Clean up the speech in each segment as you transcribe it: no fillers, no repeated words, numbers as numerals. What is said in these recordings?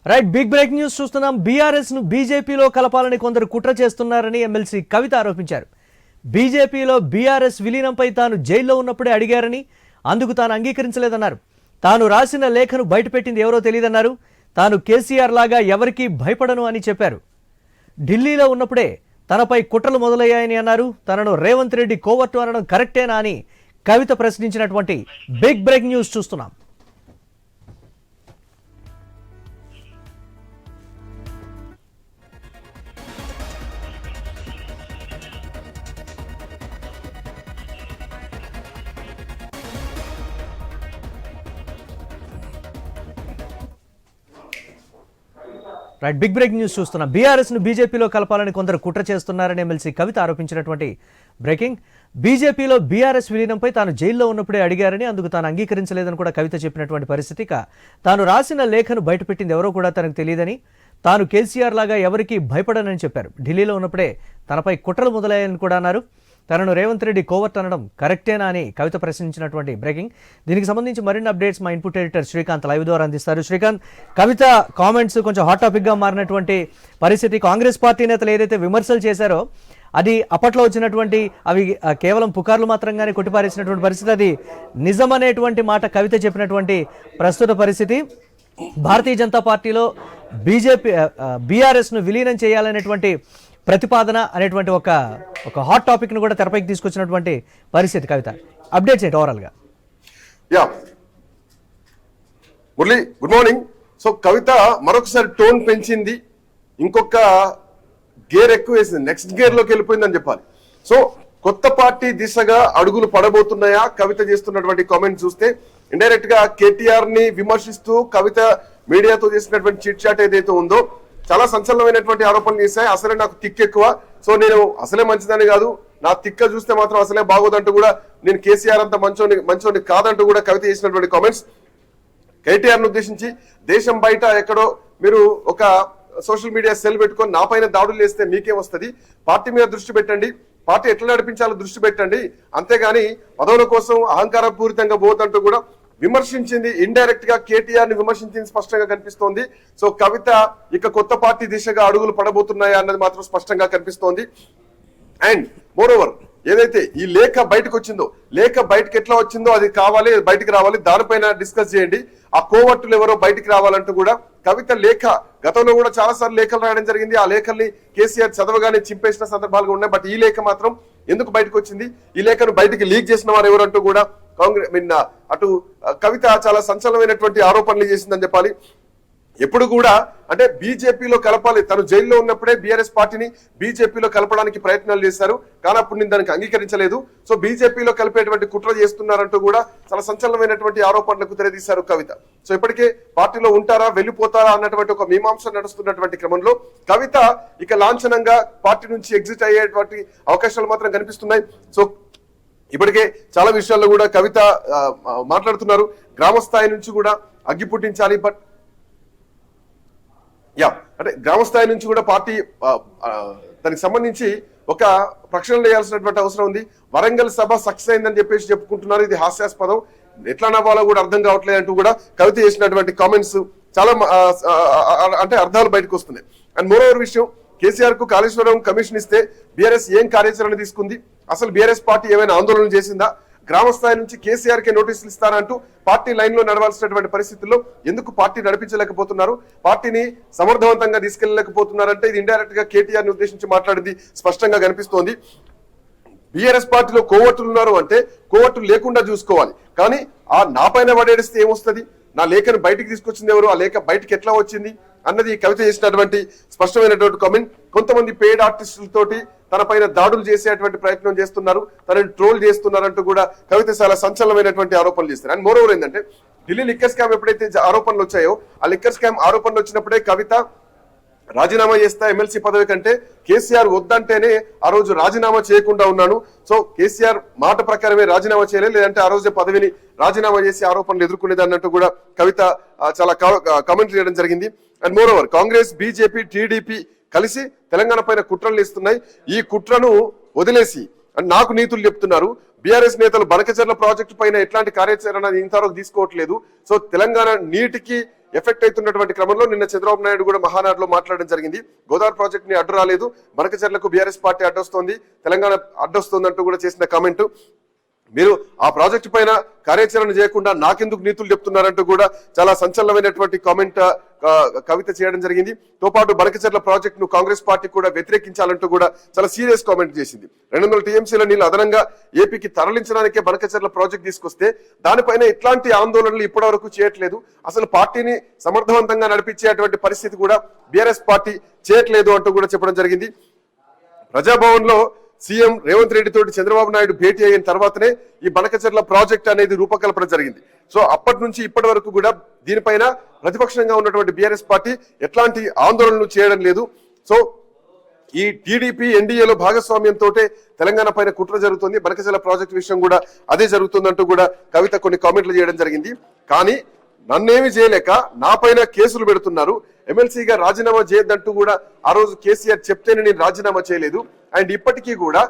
Right, big break news చూస్తున్నాం. BRS ను బీజేపీలో కలపాలని కొందరు కుట్ర చేస్తున్నారని ఎమ్మెల్సీ కవిత ఆరోపించారు. బీజేపీలో బీఆర్ఎస్ విలీనంపై తాను జైల్లో ఉన్నప్పుడే అడిగారని, అందుకు తాను అంగీకరించలేదన్నారు. తాను రాసిన లేఖను బయటపెట్టింది ఎవరో తెలియదన్నారు. తాను కేసీఆర్ లాగా ఎవరికీ భయపడను అని చెప్పారు. ఢిల్లీలో ఉన్నప్పుడే తనపై కుట్రలు మొదలయ్యాయని అన్నారు. తనను రేవంత్ రెడ్డి కోవర్టు అనడం కరెక్టేనా అని కవిత ప్రశ్నించినటువంటి బిగ్ బ్రేక్ న్యూస్ చూస్తున్నాం. రైట్, బిగ్ బ్రేక్ న్యూస్ చూస్తున్నాం. బీఆర్ఎస్ ను బీజేపీలో కలపాలని కొందరు కుట్ర చేస్తున్నారని ఎమ్మెల్సీ కవిత ఆరోపించినటువంటి బ్రేకింగ్. బీజేపీలో బీఆర్ఎస్ విలీనంపై తాను జైల్లో ఉన్నప్పుడే అడిగారని, అందుకు తాను అంగీకరించలేదని కూడా కవిత చెప్పినటువంటి పరిస్థితి. తాను రాసిన లేఖను బయటపెట్టింది ఎవరో కూడా తనకు తెలియదని, తాను కేసీఆర్ లాగా ఎవరికీ భయపడనని చెప్పారు. ఢిల్లీలో ఉన్నప్పుడే తనపై కుట్రలు మొదలయ్యాయని కూడా అన్నారు. తనను రేవంత్ రెడ్డి కోవర్ట్ అనడం కరెక్టేనా అని కవిత ప్రశ్నించినటువంటి బ్రేకింగ్. దీనికి సంబంధించి మరిన్ని అప్డేట్స్ మా ఇన్పుట్ ఎడిటర్ శ్రీకాంత్ లైవ్ ద్వారా అందిస్తారు. శ్రీకాంత్, కవిత కామెంట్స్ కొంచెం హాట్ టాపిక్గా మారినటువంటి పరిస్థితి. కాంగ్రెస్ పార్టీ నేతలు ఏదైతే విమర్శలు చేశారో అది అప్పట్లో వచ్చినటువంటి అవి కేవలం పుకార్లు మాత్రంగానే కొట్టిపారేసినటువంటి పరిస్థితి. అది నిజమనేటువంటి మాట కవిత చెప్పినటువంటి ప్రస్తుత పరిస్థితి. భారతీయ జనతా పార్టీలో బీఆర్ఎస్ను విలీనం చేయాలనేటువంటి ప్రతిపాదన అనేటువంటి ఒక హాట్ టాపిక్ ను కూడా తెరపైకి తీసుకొచ్చినటువంటి పరిస్థితి. కవిత, అప్డేట్స్ ఏంటి ఓవరాల్ గా? Yeah Murali, good morning. So Kavitha మరొకసారి టోన్ పెంచింది, ఇంకొక గేర్ ఎక్కువ వేసింది, నెక్స్ట్ గేర్ లోకి వెళ్ళిపోయిందని చెప్పాలి. సో కొత్త పార్టీ దిశగా అడుగులు పడబోతున్నాయా? కవిత చేస్తున్నటువంటి కామెంట్ చూస్తే ఇండైరెక్ట్ గా కేటీఆర్ ని విమర్శిస్తూ కవిత మీడియాతో చేసినటువంటి చిట్ చాట్ ఏదైతే ఉందో చాలా సంచలనమైనటువంటి ఆరోపణలు చేశాయి. అసలే నాకు తిక్కు ఎక్కువ, సో నేను అసలే మంచిదని కాదు, నా తిక్క చూస్తే మాత్రం అసలే బాగోదంటూ కూడా, నేను కేసీఆర్ అంత మంచోని కాదంటూ కూడా కవిత చేసినటువంటి కామెంట్స్. కేటీఆర్ ను ఉద్దేశించి దేశం బయట ఎక్కడో మీరు ఒక సోషల్ మీడియా సెల్ పెట్టుకొని నా పైన దాడులు చేస్తే మీకేం వస్తుంది? పార్టీ మీద దృష్టి పెట్టండి, పార్టీ ఎట్లా నడిపించాలో దృష్టి పెట్టండి, అంతేగాని పదవుల కోసం అహంకార పూరితంగా పోతంటూ కూడా విమర్శించింది. ఇండైరెక్ట్ గా కేటీఆర్ ని విమర్శించింది స్పష్టంగా కనిపిస్తోంది. సో కవిత ఇక కొత్త పార్టీ దిశగా అడుగులు పడబోతున్నాయా అన్నది మాత్రం స్పష్టంగా కనిపిస్తోంది. అండ్ మోర్ ఓవర్ ఏదైతే ఈ లేఖ బయటకు వచ్చిందో, లేఖ బయటకు ఎట్లా వచ్చిందో అది కావాలి, బయటికి రావాలి, దానిపైన డిస్కస్ చేయండి. ఆ కోవర్టులు ఎవరో బయటికి రావాలంటూ కూడా కవిత లేఖ గతంలో కూడా చాలా సార్లు లేఖలు రాయడం జరిగింది. ఆ లేఖల్ని కేసీఆర్ చదవగానే చింపేసిన సందర్భాలు ఉన్నాయి. బట్ ఈ లేఖ మాత్రం ఎందుకు బయటకు వచ్చింది, ఈ లేఖను బయటికి లీక్ చేసిన వారు ఎవరంటూ కూడా అటు కవిత చాలా సంచలనమైనటువంటి ఆరోపణలు చేసిందని చెప్పాలి. ఎప్పుడు కూడా అంటే బీజేపీలో కలపాలి, తను జైల్లో ఉన్నప్పుడే బీఆర్ఎస్ పార్టీని బీజేపీలో కలపడానికి ప్రయత్నాలు చేశారు, కానీ అప్పుడు నేను దానికి అంగీకరించలేదు. సో బీజేపీలో కలిపేటువంటి కుట్ర చేస్తున్నారంటూ కూడా చాలా సంచలనమైనటువంటి ఆరోపణలకు తెరదీశారు కవిత. సో ఇప్పటికే పార్టీలో ఉంటారా వెళ్ళిపోతారా అన్నటువంటి ఒక మీమాంస నడుస్తున్నటువంటి క్రమంలో కవిత ఇక లాంఛనంగా పార్టీ నుంచి ఎగ్జిట్ అయ్యేటువంటి అవకాశాలు మాత్రం కనిపిస్తున్నాయి. సో ఇప్పటికే చాలా విషయాల్లో కూడా కవిత మాట్లాడుతున్నారు. గ్రామ స్థాయి నుంచి కూడా అగ్గి పుట్టించాలి, బట్ అంటే గ్రామ స్థాయి నుంచి కూడా పార్టీ దానికి సంబంధించి ఒక ప్రక్షాళన చేయాల్సినటువంటి అవసరం ఉంది. వరంగల్ సభ సక్సెస్ అయిందని చెప్పేసి చెప్పుకుంటున్నారు, ఇది హాస్యాస్పదం, ఎట్లా నవ్వాలో కూడా అర్థం కావట్లేదు అంటూ కూడా కవిత చేసినటువంటి కామెంట్స్ చాలా అంటే అర్థాలు బయటకు వస్తున్నాయి. అండ్ మోరోవర్ విషయం, కేసీఆర్ కు కాళేశ్వరం కమిషన్ ఇస్తే బీఆర్ఎస్ ఏం కార్యాచరణ తీసుకుంది, అసలు బీఆర్ఎస్ పార్టీ ఏమైనా ఆందోళన చేసిందా, గ్రామ స్థాయి నుంచి కేసీఆర్ కే నోటీసులు ఇస్తారంటూ పార్టీ లైన్ లో నడవాల్సినటువంటి పరిస్థితుల్లో ఎందుకు పార్టీ నడిపించలేకపోతున్నారు, పార్టీని సమర్థవంతంగా తీసుకెళ్లలేకపోతున్నారంటే ఇది ఇండైరెక్ట్ గా కేటీఆర్ ని ఉద్దేశించి మాట్లాడింది స్పష్టంగా కనిపిస్తోంది. బీఆర్ఎస్ పార్టీలో కోవట్టులు ఉన్నారు అంటే కోవట్టులు లేకుండా చూసుకోవాలి, కానీ ఆ నా పైన పడేస్తే ఏమొస్తుంది, నా లేఖను బయటికి తీసుకొచ్చింది ఎవరు, ఆ లేఖ బయటికి ఎట్లా వచ్చింది అన్నది కవిత చేసినటువంటి స్పష్టమైనటువంటి కామెంట్. కొంతమంది పెయిడ్ ఆర్టిస్టులతోటి తన పైన దాడులు చేసేటువంటి ప్రయత్నం చేస్తున్నారు, తనని ట్రోల్ చేస్తున్నారంటూ కూడా కవిత చాలా సంచలనమైనటువంటి ఆరోపణలు చేస్తారు. అండ్ మోర్ ఓవర్ ఏంటంటే ఢిల్లీ లిక్కర్ స్కామ్ ఎప్పుడైతే ఆరోపణలు వచ్చాయో, ఆ లిక్కర్ స్కామ్ ఆరోపణలు వచ్చినప్పుడే కవిత రాజీనామా చేస్తా ఎమ్మెల్సీ పదవి కంటే కేసీఆర్ వద్దంటేనే ఆ రోజు రాజీనామా చేయకుండా ఉన్నాను, సో కేసీఆర్ మాట ప్రకారమే రాజీనామా చేయలేదు, లేదంటే ఆ రోజే పదవిని రాజీనామా చేసి ఆరోపణలు ఎదుర్కొనేది అన్నట్టు కూడా కవిత చాలా కామెంట్ చేయడం జరిగింది. And more over Congress, BJP, TDP కలిసి తెలంగాణ పైన కుట్రలు ఇస్తున్నాయి. ఈ కుట్రను వదిలేసి నాకు నీతులు చెప్తున్నారు. బీఆర్ఎస్ నేతలు బనకచర్ల ప్రాజెక్టు పైన ఎట్లాంటి కార్యాచరణ ఇంతవరకు తీసుకోవట్లేదు. సో తెలంగాణ నీటికి ఎఫెక్ట్ అవుతున్నటువంటి క్రమంలో నిన్న చంద్రబాబు నాయుడు కూడా మహానాడులో మాట్లాడడం జరిగింది. గోదావరి ప్రాజెక్ట్ ని అడ్డు రాలేదు, బనకచెర్లకు బీఆర్ఎస్ పార్టీ అడ్డొస్తోంది, తెలంగాణ అడ్డొస్తుంది అంటూ కూడా చేసిన కామెంట్. మీరు ఆ ప్రాజెక్టు పైన కార్యాచరణ చేయకుండా నాకెందుకు నీతులు చెప్తున్నారంటూ కూడా చాలా సంచలనమైనటువంటి కామెంట్ కవిత చేయడం జరిగింది. తో పాటు బనకచెర్ల ప్రాజెక్ట్ ను కాంగ్రెస్ పార్టీ కూడా వ్యతిరేకించాలంటూ కూడా చాలా సీరియస్ కామెంట్ చేసింది. 200 టీఎంసీల నీళ్లు అదనంగా ఏపీకి తరలించడానికే బనకచెర్ల ప్రాజెక్ట్ తీసుకొస్తే దానిపైన ఇట్లాంటి ఆందోళనలు ఇప్పటి వరకు చేయట్లేదు, అసలు పార్టీని సమర్థవంతంగా నడిపించేటువంటి పరిస్థితి కూడా బీఆర్ఎస్ పార్టీ చేయట్లేదు అంటూ కూడా చెప్పడం జరిగింది. ప్రజాభవన్ లో సీఎం రేవంత్ రెడ్డి తోటి చంద్రబాబు నాయుడు భేటీ అయిన తర్వాతనే ఈ బనకచెర్ల ప్రాజెక్ట్ అనేది రూపకల్పన జరిగింది. సో అప్పటి నుంచి ఇప్పటి వరకు కూడా దీనిపైన ప్రతిపక్షంగా ఉన్నటువంటి బీఆర్ఎస్ పార్టీ ఎట్లాంటి ఆందోళనలు చేయడం లేదు. సో ఈ టీడీపీ ఎన్డీఏలో భాగస్వామ్యంతో తెలంగాణ పైన కుట్ర జరుగుతుంది, బనకచెర్ల ప్రాజెక్ట్ విషయం కూడా అదే జరుగుతుందంటూ కూడా కవిత కొన్ని కామెంట్లు చేయడం జరిగింది. కానీ నన్నేమి చేయలేక నా పైన కేసులు పెడుతున్నారు, ఎమ్మెల్సీగా రాజీనామా చేయొద్దంటూ కూడా ఆ రోజు కేసీఆర్ చెప్తేనే నేను రాజీనామా చేయలేదు. అండ్ ఇప్పటికీ కూడా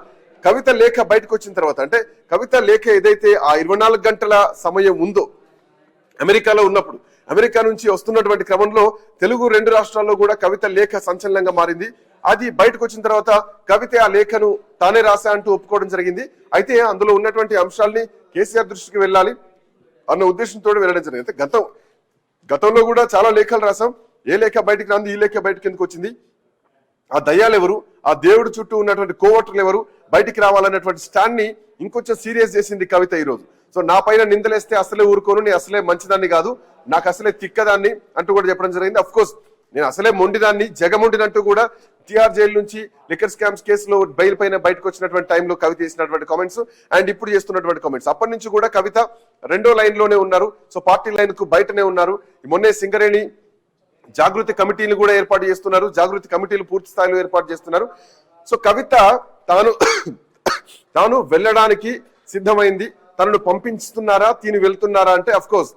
కవిత లేఖ బయటకు వచ్చిన తర్వాత, అంటే కవిత లేఖ ఏదైతే ఆ 24 గంటల సమయం ఉందో అమెరికాలో ఉన్నప్పుడు, అమెరికా నుంచి వస్తున్నటువంటి క్రమంలో తెలుగు 2 రాష్ట్రాల్లో కూడా కవిత లేఖ సంచలనంగా మారింది. అది బయటకు వచ్చిన తర్వాత కవిత ఆ లేఖను తానే రాశా అంటూ ఒప్పుకోవడం జరిగింది. అయితే అందులో ఉన్నటువంటి అంశాలని కేసీఆర్ దృష్టికి వెళ్ళాలి అన్న ఉద్దేశంతో వెళ్ళడం జరిగింది. గతంలో కూడా చాలా లేఖలు రాసాం, ఏ లేఖ బయటికి రాంది, ఈ లేఖ బయటకు ఎందుకు వచ్చింది, ఆ దయ్యాలు ఎవరు, ఆ దేవుడి చుట్టూ ఉన్నటువంటి కోవటర్లు ఎవరు, బయటికి రావాలన్నటువంటి స్టాండ్ ని ఇంకొంచెం సీరియస్ చేసింది కవిత ఈ రోజు. సో నా పైన నిందలేస్తే అసలే ఊరుకోను, నేను అసలే మంచిదాన్ని కాదు, నాకు అసలే తిక్కదాన్ని అంటూ కూడా చెప్పడం జరిగింది. అఫ్ కోర్స్ నేను అసలే మొండిదాన్ని, జగమొండినంటూ కూడా తిహార్ జైలు నుంచి లిక్కర్ స్కామ్స్ కేసులో బెయిల్ పైన బయటకు వచ్చినటువంటి టైంలో కవిత చేసినటువంటి కామెంట్స్ అండ్ ఇప్పుడు చేస్తున్నటువంటి కామెంట్స్, అప్పటి నుంచి కూడా కవిత 2వ లైన్ లోనే ఉన్నారు. సో పార్టీ లైన్ కు బయటనే ఉన్నారు. మొన్నే సింగరేణి జాగృతి కమిటీలు కూడా ఏర్పాటు చేస్తున్నారు, జాగృతి కమిటీలు పూర్తి స్థాయిలో ఏర్పాటు చేస్తున్నారు. సో కవిత తాను వెళ్ళడానికి సిద్ధమైంది, తనను పంపిస్తున్నారా తిని వెళ్తున్నారా అంటే అఫ్ కోర్స్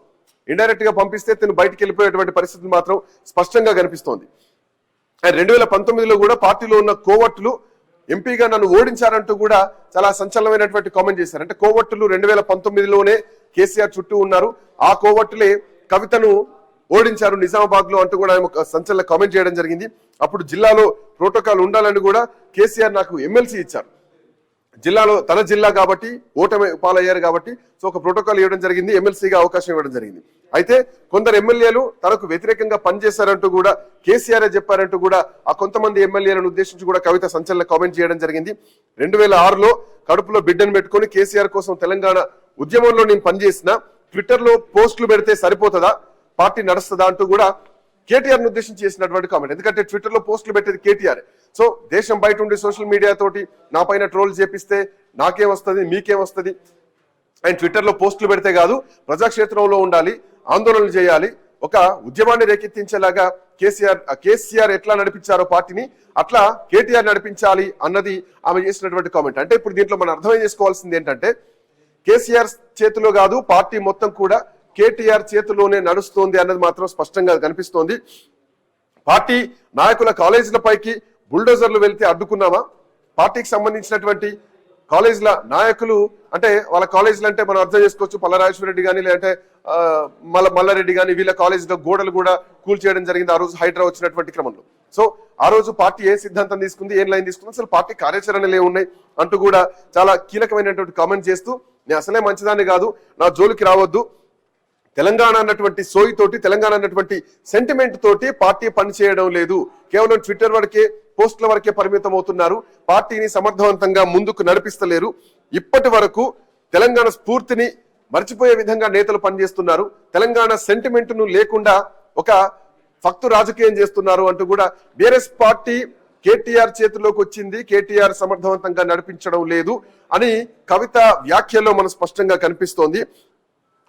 ఇండైరెక్ట్ గా పంపిస్తే తిను బయటికి వెళ్ళిపోయేటువంటి పరిస్థితి మాత్రం స్పష్టంగా కనిపిస్తోంది. 2019లో కూడా పార్టీలో ఉన్న కోవట్టులు ఎంపీగా నన్ను ఓడించారంటూ కూడా చాలా సంచలనమైనటువంటి కామెంట్ చేశారు. అంటే కోవట్టులు 2019లోనే కేసీఆర్ చుట్టూ ఉన్నారు, ఆ కోవట్టులే కవితను ఓడించారు నిజామాబాద్ లో అంటూ కూడా ఆయన ఒక సంచలన కామెంట్ చేయడం జరిగింది. అప్పుడు జిల్లాలో ప్రోటోకాల్ ఉండాలని కూడా కేసీఆర్ నాకు ఎమ్మెల్సీ ఇచ్చారు, జిల్లాలో తన జిల్లా కాబట్టి ఓటమి పాలయ్యారు కాబట్టి సో ఒక ప్రోటోకాల్ ఇవ్వడం జరిగింది, ఎమ్మెల్సీగా అవకాశం ఇవ్వడం జరిగింది. అయితే కొందరు ఎమ్మెల్యేలు తనకు వ్యతిరేకంగా పనిచేశారంటూ కూడా కేసీఆర్ చెప్పారంటూ కూడా ఆ కొంతమంది ఎమ్మెల్యేలను ఉద్దేశించి కూడా కవిత సంచలన కామెంట్ చేయడం జరిగింది. 2006లో కడుపులో బిడ్డను పెట్టుకుని కేసీఆర్ కోసం తెలంగాణ ఉద్యమంలో నేను పనిచేసిన, ట్విట్టర్ లో పోస్టులు పెడితే సరిపోతుందా, పార్టీ నడుస్తుందా అంటూ కూడా కేటీఆర్ ను ఉద్దేశించి చేసినటువంటి కామెంట్. ఎందుకంటే ట్విట్టర్ లో పోస్టులు పెట్టేది కేటీఆర్. సో దేశం బయట ఉండి సోషల్ మీడియా తోటి నా పైన ట్రోల్ చేపిస్తే నాకేం వస్తుంది, మీకేం వస్తుంది, అండ్ ట్విట్టర్ లో పోస్టులు పెడితే కాదు, ప్రజాక్షేత్రంలో ఉండాలి, ఆందోళనలు చేయాలి, ఒక ఉద్యమాన్ని రేకెత్తించేలాగా కేసీఆర్ ఎట్లా నడిపించారో పార్టీని అట్లా కేటీఆర్ నడిపించాలి అన్నది ఆమె చేసినటువంటి కామెంట్. అంటే ఇప్పుడు దీంట్లో మనం అర్థం చేసుకోవాల్సింది ఏంటంటే కేసీఆర్ చేతిలో కాదు, పార్టీ మొత్తం కూడా కేటీఆర్ చేతిలోనే నడుస్తోంది అన్నది మాత్రం స్పష్టంగా కనిపిస్తోంది. పార్టీ నాయకుల కాలేజీల పైకి బుల్డోజర్లు వెళ్తే అడ్డుకున్నామా, పార్టీకి సంబంధించినటువంటి కాలేజీల నాయకులు అంటే వాళ్ళ కాలేజీలు అంటే మనం అర్థం చేసుకోవచ్చు, పల్లరాజేశ్వరరెడ్డి కానీ లేదంటే మల్లారెడ్డి కానీ వీళ్ళ కాలేజీలో గోడలు కూడా కూల్ చేయడం జరిగింది ఆ రోజు హైడ్రా వచ్చినటువంటి క్రమంలో. సో ఆ రోజు పార్టీ ఏ సిద్ధాంతం తీసుకుంది, ఏం లైన్ తీసుకుంది, అసలు పార్టీ కార్యాచరణలు ఏమున్నాయి అంటూ కూడా చాలా కీలకమైనటువంటి కామెంట్ చేస్తూ నేను అసలే మంచిదాన్ని కాదు, నా జోలికి రావద్దు, తెలంగాణ అన్నటువంటి సోయితోటి, తెలంగాణ అన్నటువంటి సెంటిమెంట్ తోటి పార్టీ పనిచేయడం లేదు, కేవలం ట్విట్టర్ వరకే పోస్టుల వరకే పరిమితం అవుతున్నారు, పార్టీని సమర్థవంతంగా ముందుకు నడిపిస్తలేరు, ఇప్పటి వరకు తెలంగాణ స్ఫూర్తిని మర్చిపోయే విధంగా నేతలు పనిచేస్తున్నారు, తెలంగాణ సెంటిమెంట్ ను లేకుండా ఒక ఫక్తు రాజకీయం చేస్తున్నారు అంటూ కూడా బీఆర్ఎస్ పార్టీ కేటీఆర్ చేతిలోకి వచ్చింది, కేటీఆర్ సమర్థవంతంగా నడిపించడం లేదు అని కవిత వ్యాఖ్యలో మనం స్పష్టంగా కనిపిస్తోంది.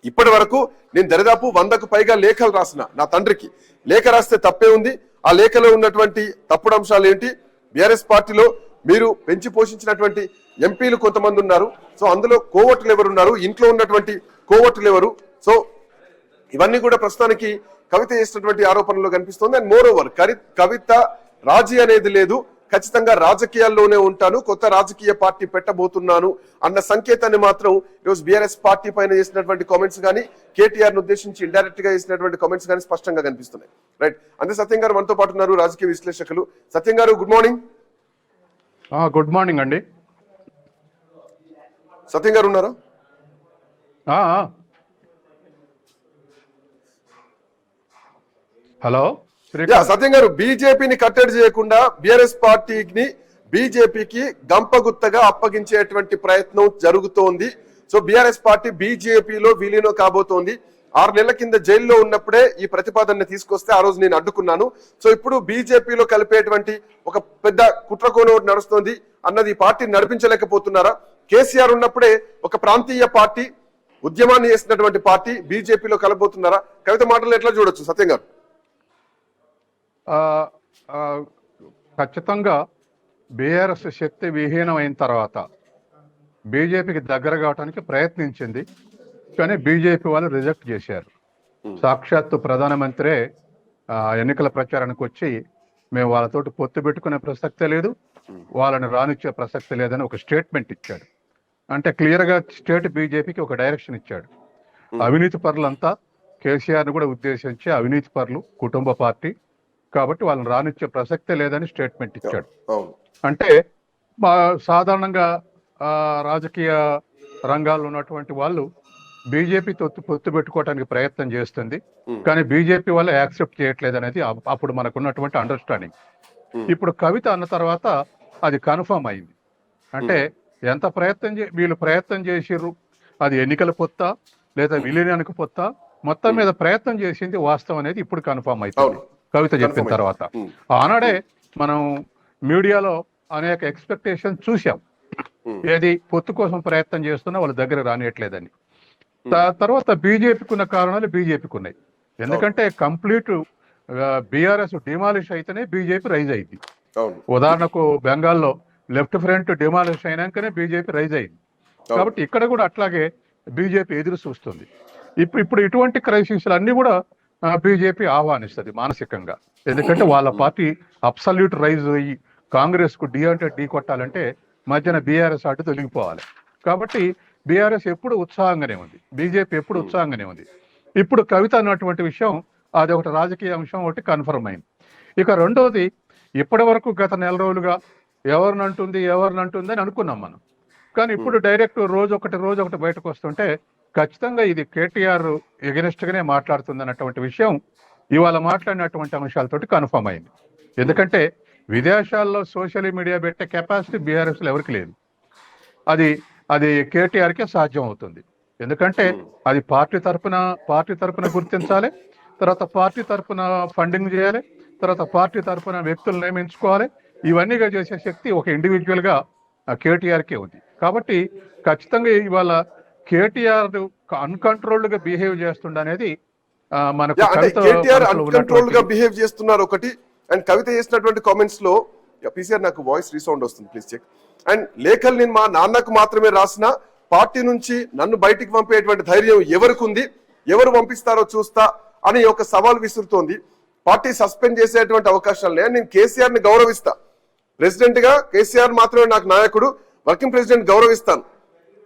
ఇప్పటి వరకు నేను దరిదాపు 100కు పైగా లేఖలు రాసిన నా తండ్రికి, లేఖ రాస్తే తప్పే ఉంది, ఆ లేఖలో ఉన్నటువంటి తప్పుడు అంశాలు ఏంటి, బీఆర్ఎస్ పార్టీలో మీరు పెంచి పోషించినటువంటి ఎంపీలు కొంతమంది ఉన్నారు, సో అందులో కోవట్లు ఎవరున్నారు, ఇంట్లో ఉన్నటువంటి కోవట్లు ఎవరు, సో ఇవన్నీ కూడా ప్రస్తుతానికి కవిత చేసినటువంటి ఆరోపణలో కనిపిస్తోంది. అండ్ మోర్ ఓవర్ కవిత రాజీ అనేది లేదు, ఖచ్చితంగా రాజకీయాల్లోనే ఉంటాను, కొత్త రాజకీయ పార్టీ పెట్టబోతున్నాను అన్న సంకేతాన్ని మాత్రం ఈరోజు బీఆర్ఎస్ పార్టీ పైన చేసినటువంటి కామెంట్స్ కానీ కేటీఆర్ ను ఉద్దేశించి ఇండైరెక్ట్ గా చేసినటువంటి కామెంట్స్ కానీ స్పష్టంగా కనిపిస్తున్నాయి. రైట్, అంతే సత్యం గారు మనతో పాటు ఉన్నారు, రాజకీయ విశ్లేషకులు. సత్యం గారు, గుడ్ మార్నింగ్. గుడ్ మార్నింగ్ అండి. సత్యం గారు ఉన్నారా? హలో సత్యం గారు, బీజేపీని కట్టడి చేయకుండా బీఆర్ఎస్ పార్టీని బీజేపీకి గంపగుత్తగా అప్పగించేటువంటి ప్రయత్నం జరుగుతోంది. సో బీఆర్ఎస్ పార్టీ బీజేపీలో విలీనం కాబోతోంది. 6 నెలల కింద జైల్లో ఉన్నప్పుడే ఈ ప్రతిపాదనని తీసుకొస్తే ఆ రోజు నేను అడ్డుకున్నాను. సో ఇప్పుడు బీజేపీలో కలిపేటువంటి ఒక పెద్ద కుట్రకోణం నడుస్తోంది అన్నది ఈ పార్టీని నడిపించలేకపోతున్నారా? కేసీఆర్ ఉన్నప్పుడే ఒక ప్రాంతీయ పార్టీ, ఉద్యమాన్ని చేసినటువంటి పార్టీ బీజేపీలో కలబోతున్నారా? కవిత మాటలు ఎట్లా చూడొచ్చు సత్యం గారు? ఖచ్చితంగా బీఆర్ఎస్ శక్తి విహీనం అయిన తర్వాత బీజేపీకి దగ్గర కావడానికి ప్రయత్నించింది, కానీ బీజేపీ వాళ్ళు రిజెక్ట్ చేశారు. సాక్షాత్తు ప్రధానమంత్రే ఎన్నికల ప్రచారానికి వచ్చి మేము వాళ్ళతోటి పొత్తు పెట్టుకునే ప్రసక్తే లేదు, వాళ్ళని రానిచ్చే ప్రసక్తి లేదని ఒక స్టేట్మెంట్ ఇచ్చాడు. అంటే క్లియర్గా స్టేట్ బీజేపీకి ఒక డైరెక్షన్ ఇచ్చాడు. అవినీతి పరులంతా కేసీఆర్ని కూడా ఉద్దేశించి అవినీతి పరులు, కుటుంబ పార్టీ కాబట్టి వాళ్ళని రానిచ్చే ప్రసక్తే లేదని స్టేట్మెంట్ ఇచ్చాడు. అంటే సాధారణంగా రాజకీయ రంగాల్లో ఉన్నటువంటి వాళ్ళు బీజేపీ పొత్తు పెట్టుకోవడానికి ప్రయత్నం చేస్తుంది, కానీ బీజేపీ వాళ్ళు యాక్సెప్ట్ చేయట్లేదు అనేది అప్పుడు మనకున్నటువంటి అండర్స్టాండింగ్. ఇప్పుడు కవిత అన్న తర్వాత అది కన్ఫర్మ్ అయింది. అంటే ఎంత వీళ్ళు ప్రయత్నం చేసిర్రు, అది ఎన్నికల పొత్తా లేదా విలీనానికి పొత్తా, మొత్తం మీద ప్రయత్నం చేసింది వాస్తవం అనేది ఇప్పుడు కన్ఫర్మ్ అవుతుంది కవిత చెప్పిన తర్వాత. ఆనాడే మనం మీడియాలో అనేక ఎక్స్పెక్టేషన్ చూసాం, ఏది పొత్తు కోసం ప్రయత్నం చేస్తున్నా వాళ్ళ దగ్గర రానియట్లేదని. తర్వాత బీజేపీకి ఉన్న కారణాలు బీజేపీకి ఉన్నాయి. ఎందుకంటే కంప్లీట్ బీఆర్ఎస్ డిమాలిష్ అయితేనే బీజేపీ రైజ్ అయింది. ఉదాహరణకు బెంగాల్లో లెఫ్ట్ ఫ్రంట్ డిమాలిష్ అయినాకనే బీజేపీ రైజ్ అయింది. కాబట్టి ఇక్కడ కూడా అట్లాగే బీజేపీ ఎదురు చూస్తుంది. ఇప్పుడు ఇటువంటి క్రైసిస్ అన్ని కూడా బీజేపీ ఆహ్వానిస్తుంది మానసికంగా. ఎందుకంటే వాళ్ళ పార్టీ అబ్సల్యూట్ రైజ్ అయ్యి కాంగ్రెస్ కు డి అంటే ఢీ కొట్టాలంటే మధ్యన బీఆర్ఎస్ అటు తొలగిపోవాలి. కాబట్టి బీఆర్ఎస్ ఎప్పుడు ఉత్సాహంగానే ఉంది, బీజేపీ ఎప్పుడు ఉత్సాహంగానే ఉంది. ఇప్పుడు కవిత అన్నటువంటి విషయం అది ఒకటి రాజకీయ అంశం ఒకటి కన్ఫర్మ్ అయింది. ఇక రెండోది, ఇప్పటి వరకు గత నెల రోజులుగా ఎవరినంటుంది అని అనుకున్నాం మనం, కానీ ఇప్పుడు డైరెక్ట్ రోజు ఒకటి బయటకు వస్తుంటే ఖచ్చితంగా ఇది కేటీఆర్ ఎగెనిస్ట్ గానే మాట్లాడుతుంది అన్నటువంటి విషయం ఇవాళ మాట్లాడినటువంటి అంశాలతోటి కన్ఫర్మ్ అయింది. ఎందుకంటే విదేశాల్లో సోషల్ మీడియా పెట్టే కెపాసిటీ బీఆర్ఎస్లో ఎవరికి లేదు, అది కేటీఆర్కే సాధ్యం అవుతుంది. ఎందుకంటే అది పార్టీ తరపున గుర్తించాలి, తర్వాత పార్టీ తరపున ఫండింగ్ చేయాలి, తర్వాత పార్టీ తరపున వ్యక్తులు నియమించుకోవాలి. ఇవన్నీగా చేసే శక్తి ఒక ఇండివిజువల్ గా కేటీఆర్కే ఉంది. కాబట్టి ఖచ్చితంగా ఇవాళ కేటీఆర్ అన్కంట్రోల్డ్ గా బిహేవ్ చేస్తుండ అనేది మనకు కేటీఆర్ అన్కంట్రోల్డ్ గా బిహేవ్ చేస్తున్నారు ఒకటి. అండ్ కవిత చేసినటువంటి కామెంట్స్ లో పీసీఆర్ నాకు వాయిస్ రీసౌండ్ వస్తుంది, ప్లీజ్ చెక్. అండ్ లేఖలు నేను మా నాన్నకు మాత్రమే రాసిన, పార్టీ నుంచి నన్ను బయటికి పంపేటువంటి ధైర్యం ఎవరికి ఉంది, ఎవరు పంపిస్తారో చూస్తా అని ఒక సవాల్ విసురుతోంది. పార్టీ సస్పెండ్ చేసేటువంటి అవకాశాలు లేని, నేను కేసీఆర్ ని గౌరవిస్తా, ప్రెసిడెంట్ గా కేసీఆర్ మాత్రమే నాకు నాయకుడు, వర్కింగ్ ప్రెసిడెంట్ గౌరవిస్తాను,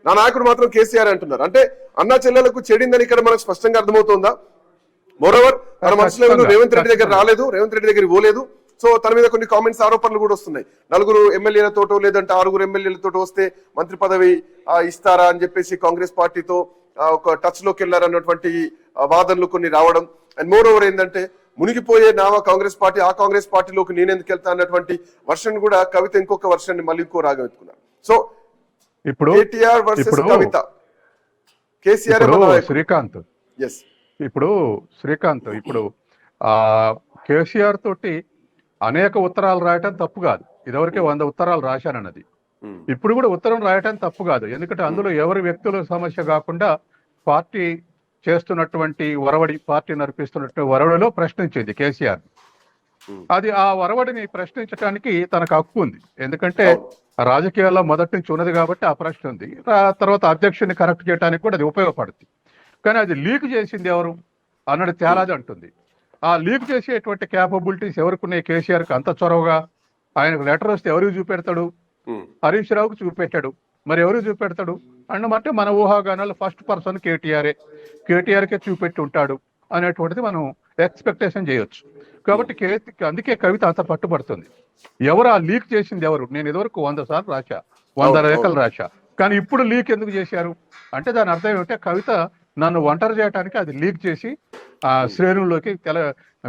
నా నాయకుడు మాత్రం కేసీఆర్ అంటున్నారు. అంటే అన్నా చెల్లెలకు చెడిందని ఇక్కడ మనకు స్పష్టంగా అర్థమవుతుందా? మోరోవర్ తన మనసులో రేవంత్ రెడ్డి దగ్గర రాలేదు, రేవంత్ రెడ్డి దగ్గర పోలేదు. సో తన మీద కొన్ని కామెంట్స్, ఆరోపణలు కూడా వస్తున్నాయి. 4 ఎమ్మెల్యేలతోటో లేదంటే 6 ఎమ్మెల్యేలతోటో వస్తే మంత్రి పదవి ఇస్తారా అని చెప్పేసి కాంగ్రెస్ పార్టీతో ఒక టచ్ లోకి వెళ్లారన్నటువంటి వాదనలు కొన్ని రావడం. అండ్ మోరోవర్ ఏంటంటే మునిగిపోయే నావా కాంగ్రెస్ పార్టీ, ఆ కాంగ్రెస్ పార్టీలోకి నేనెందుకు వెళ్తా అన్నటువంటి వర్షన్ కూడా కవిత ఇంకొక వర్షన్ మళ్ళీ ఇంకో రాగం ఎత్తుకున్నారు. సో ఇప్పుడు కేటీఆర్ వర్సెస్ కవిత, కేసీఆర్ శ్రీకాంత్ ఇప్పుడు కేసీఆర్ తోటి అనేక ఉత్తరాలు రాయటం తప్పు కాదు, ఇదివరకే 100 ఉత్తరాలు రాశానన్నది. ఇప్పుడు కూడా ఉత్తరం రాయటం తప్పు కాదు, ఎందుకంటే అందులో ఎవరి వ్యక్తుల సమస్య కాకుండా పార్టీ చేస్తున్నటువంటి పార్టీ నడిపిస్తున్నటువంటి వరవడిలో ప్రశ్నించింది కేసీఆర్. అది ఆ వరవడిని ప్రశ్నించడానికి తనకు హక్కు ఉంది, ఎందుకంటే రాజకీయాల్లో మొదటి నుంచి ఉన్నది కాబట్టి ఆ ప్రశ్న ఉంది. తర్వాత అధ్యక్షుడిని కరెక్ట్ చేయడానికి కూడా అది ఉపయోగపడుతుంది. కానీ అది లీక్ చేసింది ఎవరు అన్నది తేలాది అంటుంది. ఆ లీక్ చేసేటువంటి క్యాపబిలిటీస్ ఎవరికి ఉన్నాయి కేసీఆర్కి అంత చొరవగా? ఆయనకు లెటర్ వస్తే ఎవరికి చూపెడతాడు? హరీష్ రావుకు చూపెట్టాడు. మరి ఎవరికి చూపెడతాడు అంటే మన ఊహాగానాలు ఫస్ట్ పర్సన్ కేటీఆర్కే చూపెట్టి ఉంటాడు అనేటువంటిది మనం ఎక్స్పెక్టేషన్ చేయొచ్చు. కాబట్టి అందుకే కవిత అంత పట్టుబడుతుంది. ఎవరు ఆ లీక్ చేసింది ఎవరు? నేను ఇదివరకు 100 సార్లు రాశా, 100 రేఖలు రాశా, కానీ ఇప్పుడు లీక్ ఎందుకు చేశారు అంటే దాని అర్థం ఏమిటంటే కవిత నన్ను ఒంటరి చేయడానికి అది లీక్ చేసి ఆ శ్రేణుల్లోకి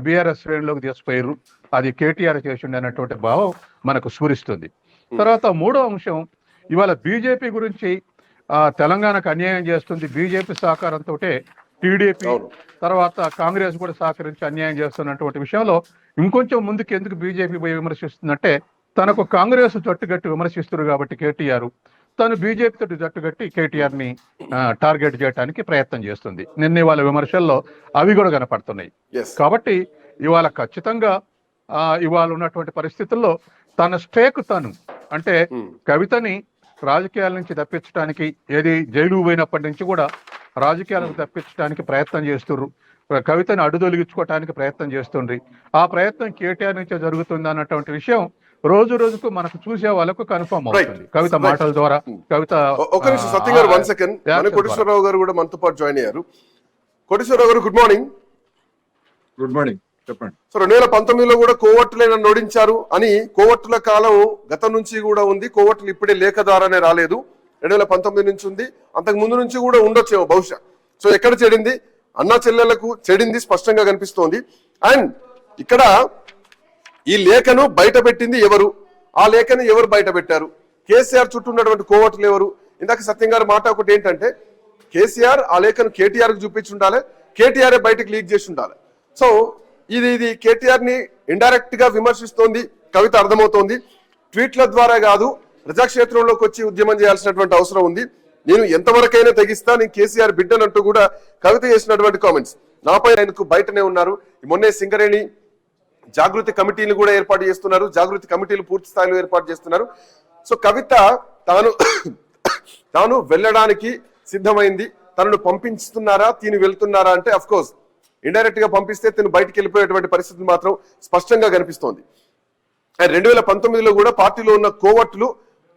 బీఆర్ఎస్ శ్రేణులోకి తీసుకుపోయారు, అది కేటీఆర్ చేసిండి అన్నటువంటి భావం మనకు స్ఫురిస్తుంది. తర్వాత మూడో అంశం, ఇవాళ బీజేపీ గురించి తెలంగాణకు అన్యాయం చేస్తుంది బీజేపీ సహకారంతో, టీడీపీ తర్వాత కాంగ్రెస్ కూడా సహకరించి అన్యాయం చేస్తున్నటువంటి విషయంలో ఇంకొంచెం ముందుకు ఎందుకు బీజేపీ పోయి విమర్శిస్తుందంటే తనకు కాంగ్రెస్ జట్టుగట్టి విమర్శిస్తున్నారు కాబట్టి కేటీఆర్ తను బీజేపీ తోటి జట్టుగట్టి కేటీఆర్ ని టార్గెట్ చేయడానికి ప్రయత్నం చేస్తుంది. నిన్న ఇవాళ విమర్శల్లో అవి కూడా కనపడుతున్నాయి. కాబట్టి ఇవాళ ఖచ్చితంగా ఇవాళ ఉన్నటువంటి పరిస్థితుల్లో తన స్టేక్ తను అంటే కవితని రాజకీయాల నుంచి తప్పించడానికి, ఏది జైలు పోయినప్పటి నుంచి కూడా రాజకీయాలకు తప్పించడానికి ప్రయత్నం చేస్తున్నారు, కవితని అడ్డుదొలిగించుకోవడానికి ప్రయత్నం చేస్తుండ్రి. ఆ ప్రయత్నం కేటీఆర్ నుంచే జరుగుతుంది అన్నటువంటి విషయం రోజు రోజుకు మనకు చూసే వాళ్ళకు కన్ఫర్మ్ అవుతుంది కవిత మాటల ద్వారా. కవిత సత్యం గారు 1 సెకండ్, కోటేశ్వరరావు గారు కూడా మనతో పాటు జాయిన్ అయ్యారు. కోటేశ్వరరావు గారు గుడ్ మార్నింగ్. గుడ్ మార్నింగ్, చెప్పండి. సో 2019లో కూడా కోవట్టులైన నోడించారు అని కోవట్టుల కాలం గతం నుంచి కూడా ఉంది. కోవట్టులు ఇప్పుడే లేఖ ద్వారానే రాలేదు, 2019 నుంచి ఉంది, అంతకు ముందు నుంచి కూడా ఉండొచ్చేమో బహుశా. సో ఎక్కడ చెడింది? అన్నా చెల్లెళ్లకు చెడింది స్పష్టంగా కనిపిస్తోంది. అండ్ ఇక్కడ ఈ లేఖను బయట పెట్టింది ఎవరు? ఆ లేఖను ఎవరు బయట పెట్టారు? కేసీఆర్ చుట్టూ ఉన్నటువంటి కోవట్టులు ఎవరు? ఇందాక సత్యం గారి మాట ఒకటి ఏంటంటే కేసీఆర్ ఆ లేఖను కేటీఆర్ కు చూపించి ఉండాలి, కేటీఆర్ బయటకు లీక్ చేసి ఉండాలి. సో ఇది కేటీఆర్ ని ఇండైరెక్ట్ గా విమర్శిస్తోంది కవిత, అర్థమవుతోంది. ట్వీట్ల ద్వారా కాదు, ప్రజాక్షేత్రంలోకి వచ్చి ఉద్యమం చేయాల్సినటువంటి అవసరం ఉంది. నేను ఎంతవరకైనా తెగిస్తా, నేను కేసీఆర్ బిడ్డనంటూ కూడా కవిత చేసినటువంటి కామెంట్స్. నాపై ఆయనకు బయటనే ఉన్నారు. మొన్నే సింగరేణి జాగృతి కమిటీలు కూడా ఏర్పాటు చేస్తున్నారు, జాగృతి కమిటీలు పూర్తి స్థాయిలో ఏర్పాటు చేస్తున్నారు. సో కవిత తాను వెళ్ళడానికి సిద్ధమైంది. తనను పంపిస్తున్నారా, తిని వెళ్తున్నారా అంటే అఫ్ కోర్స్ ఇండైరెక్ట్ గా పంపిస్తే తిను బయటికి వెళ్ళిపోయేటువంటి పరిస్థితి మాత్రం స్పష్టంగా కనిపిస్తోంది. 2019లో కూడా పార్టీలో ఉన్న కోవట్టులు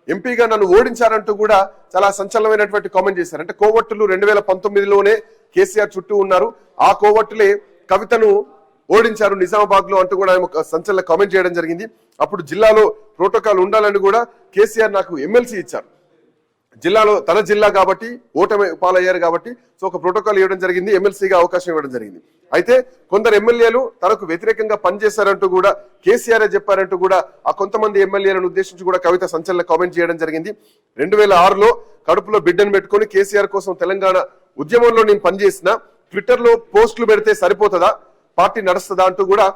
ఎంపీగా నన్ను ఓడించారంటూ కూడా చాలా సంచలనమైనటువంటి కామెంట్ చేశారు. అంటే కోవట్టులు 2019లోనే కేసీఆర్ చుట్టూ ఉన్నారు, ఆ కోవట్టులే కవితను ఓడించారు నిజామాబాద్ లో అంటూ కూడా ఆయన ఒక సంచలన కామెంట్ చేయడం జరిగింది. అప్పుడు జిల్లాలో ప్రోటోకాల్ ఉండాలని కూడా కేసీఆర్ నాకు ఎమ్మెల్సీ ఇచ్చారు, జిల్లాలో తన జిల్లా కాబట్టి ఓటమి పాలయ్యారు కాబట్టి సో ఒక ప్రోటోకాల్ ఇవ్వడం జరిగింది, ఎమ్మెల్సీగా అవకాశం ఇవ్వడం జరిగింది. అయితే కొందరు ఎమ్మెల్యేలు తనకు వ్యతిరేకంగా పనిచేశారంటూ కూడా కేసీఆర్ చెప్పారంటూ కూడా ఆ కొంతమంది ఎమ్మెల్యేలను ఉద్దేశించి కూడా కవిత సంచలన కామెంట్ చేయడం జరిగింది. 2006లో కడుపులో బిడ్డను పెట్టుకుని కేసీఆర్ కోసం తెలంగాణ ఉద్యమంలో నేను పనిచేసిన, ట్విట్టర్ లో పోస్టులు పెడితే సరిపోతుందా, పార్టీ నడుస్తుందా అంటూ కూడా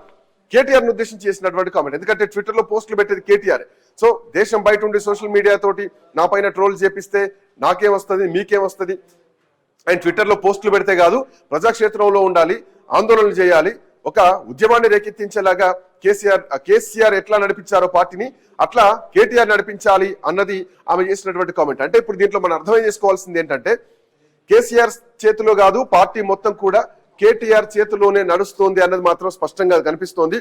కేటీఆర్ ను ఉద్దేశించి చేసినటువంటి కామెంట్. ఎందుకంటే ట్విట్టర్ లో పోస్టులు పెట్టేది కేటీఆర్. సో దేశం బయట ఉండి సోషల్ మీడియా తోటి నా పైన ట్రోల్ చేపిస్తే నాకేం వస్తుంది, మీకేం వస్తుంది, ఆయన ట్విట్టర్ లో పోస్టులు పెడితే కాదు, ప్రజాక్షేత్రంలో ఉండాలి, ఆందోళనలు చేయాలి, ఒక ఉద్యమాన్ని రేకెత్తించేలాగా కేసీఆర్ ఎట్లా నడిపించారో పార్టీని అట్లా కేటీఆర్ నడిపించాలి అన్నది ఆమె చేసినటువంటి కామెంట్. అంటే ఇప్పుడు దీంట్లో మనం అర్థం చేసుకోవాల్సింది ఏంటంటే కేసీఆర్ చేతిలో కాదు, పార్టీ మొత్తం కూడా కేటీఆర్ చేతిలోనే నడుస్తోంది అన్నది మాత్రం స్పష్టంగా కనిపిస్తోంది.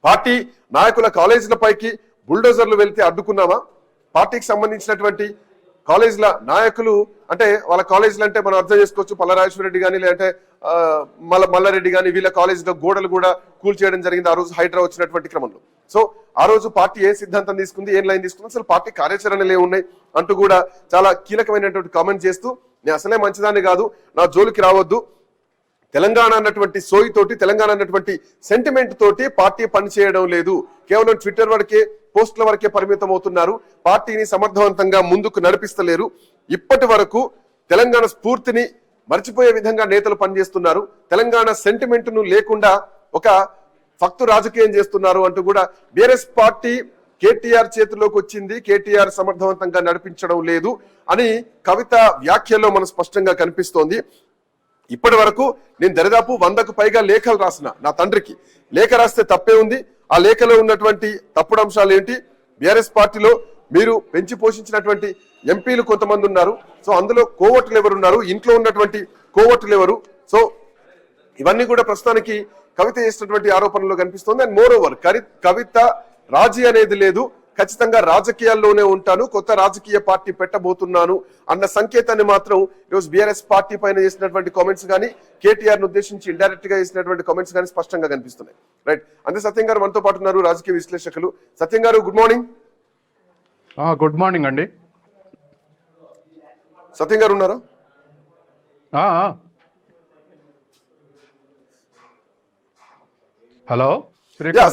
పార్టీ నాయకుల కాలేజీల పైకి బుల్డోజర్లు వెళ్తే అడ్డుకున్నామా? పార్టీకి సంబంధించినటువంటి కాలేజీల నాయకులు అంటే వాళ్ళ కాలేజీలు అంటే మనం అర్థం చేసుకోవచ్చు, పల్లరాజేశ్వరరెడ్డి కానీ లేదంటే మల్లారెడ్డి కానీ వీళ్ళ కాలేజీలో గోడలు కూడా కూల్ చేయడం జరిగింది ఆ రోజు హైడ్రా వచ్చినటువంటి క్రమంలో. సో ఆ రోజు పార్టీ ఏ సిద్ధాంతం తీసుకుంది, ఏం లైన్ తీసుకుంది, అసలు పార్టీ కార్యాచరణలు ఏమున్నాయి అంటూ కూడా చాలా కీలకమైనటువంటి కామెంట్ చేస్తూ నేను అసలే మంచిదాన్ని కాదు, నా జోలికి రావద్దు, తెలంగాణ అన్నటువంటి సోయితోటి, తెలంగాణ అన్నటువంటి సెంటిమెంట్ తోటి పార్టీ పనిచేయడం లేదు, కేవలం ట్విట్టర్ వరకే పోస్టుల వరకే పరిమితం అవుతున్నారు, పార్టీని సమర్థవంతంగా ముందుకు నడిపిస్తలేరు, ఇప్పటి వరకు తెలంగాణ స్ఫూర్తిని మర్చిపోయే విధంగా నేతలు పనిచేస్తున్నారు, తెలంగాణ సెంటిమెంట్ ను లేకుండా ఒక ఫక్తు రాజకీయం చేస్తున్నారు అంటూ కూడా బీఆర్ఎస్ పార్టీ కేటీఆర్ చేతిలోకి వచ్చింది, కేటీఆర్ సమర్థవంతంగా నడిపించడం లేదు అని కవిత వ్యాఖ్యలో మనం స్పష్టంగా కనిపిస్తోంది. ఇప్పటి వరకు నేను దరిదాపు 100కు పైగా లేఖలు రాసిన, నా తండ్రికి లేఖ రాస్తే తప్పే ఉంది, ఆ లేఖలో ఉన్నటువంటి తప్పుడు అంశాలు ఏంటి, బీఆర్ఎస్ పార్టీలో మీరు పెంచి పోషించినటువంటి ఎంపీలు కొంతమంది ఉన్నారు, సో అందులో కోవట్టులు ఎవరున్నారు, ఇంట్లో ఉన్నటువంటి కోవట్టులు ఎవరు, సో ఇవన్నీ కూడా ప్రస్తుతానికి కవిత చేసినటువంటి ఆరోపణలో కనిపిస్తోంది. అండ్ మోర్ ఓవర్ కవిత రాజీ అనేది లేదు, ఖచ్చితంగా రాజకీయాల్లోనే ఉంటాను, కొత్త రాజకీయ పార్టీ పెట్టబోతున్నాను అన్న సంకేతాన్ని మాత్రం ఈరోజు బీఆర్ఎస్ పార్టీ పైన చేసినటువంటి కామెంట్స్ కానీ కేటీఆర్ ను ఉద్దేశించి ఇండైరెక్ట్ గా చేసినటువంటి కామెంట్స్ కానీ స్పష్టంగా కనిపిస్తున్నాయి. రైట్, అంతే సత్యం గారు మనతో పాటు ఉన్నారు, రాజకీయ విశ్లేషకులు. సత్యం గారు గుడ్ మార్నింగ్. గుడ్ మార్నింగ్ అండి. సత్యం గారు ఉన్నారా? హలో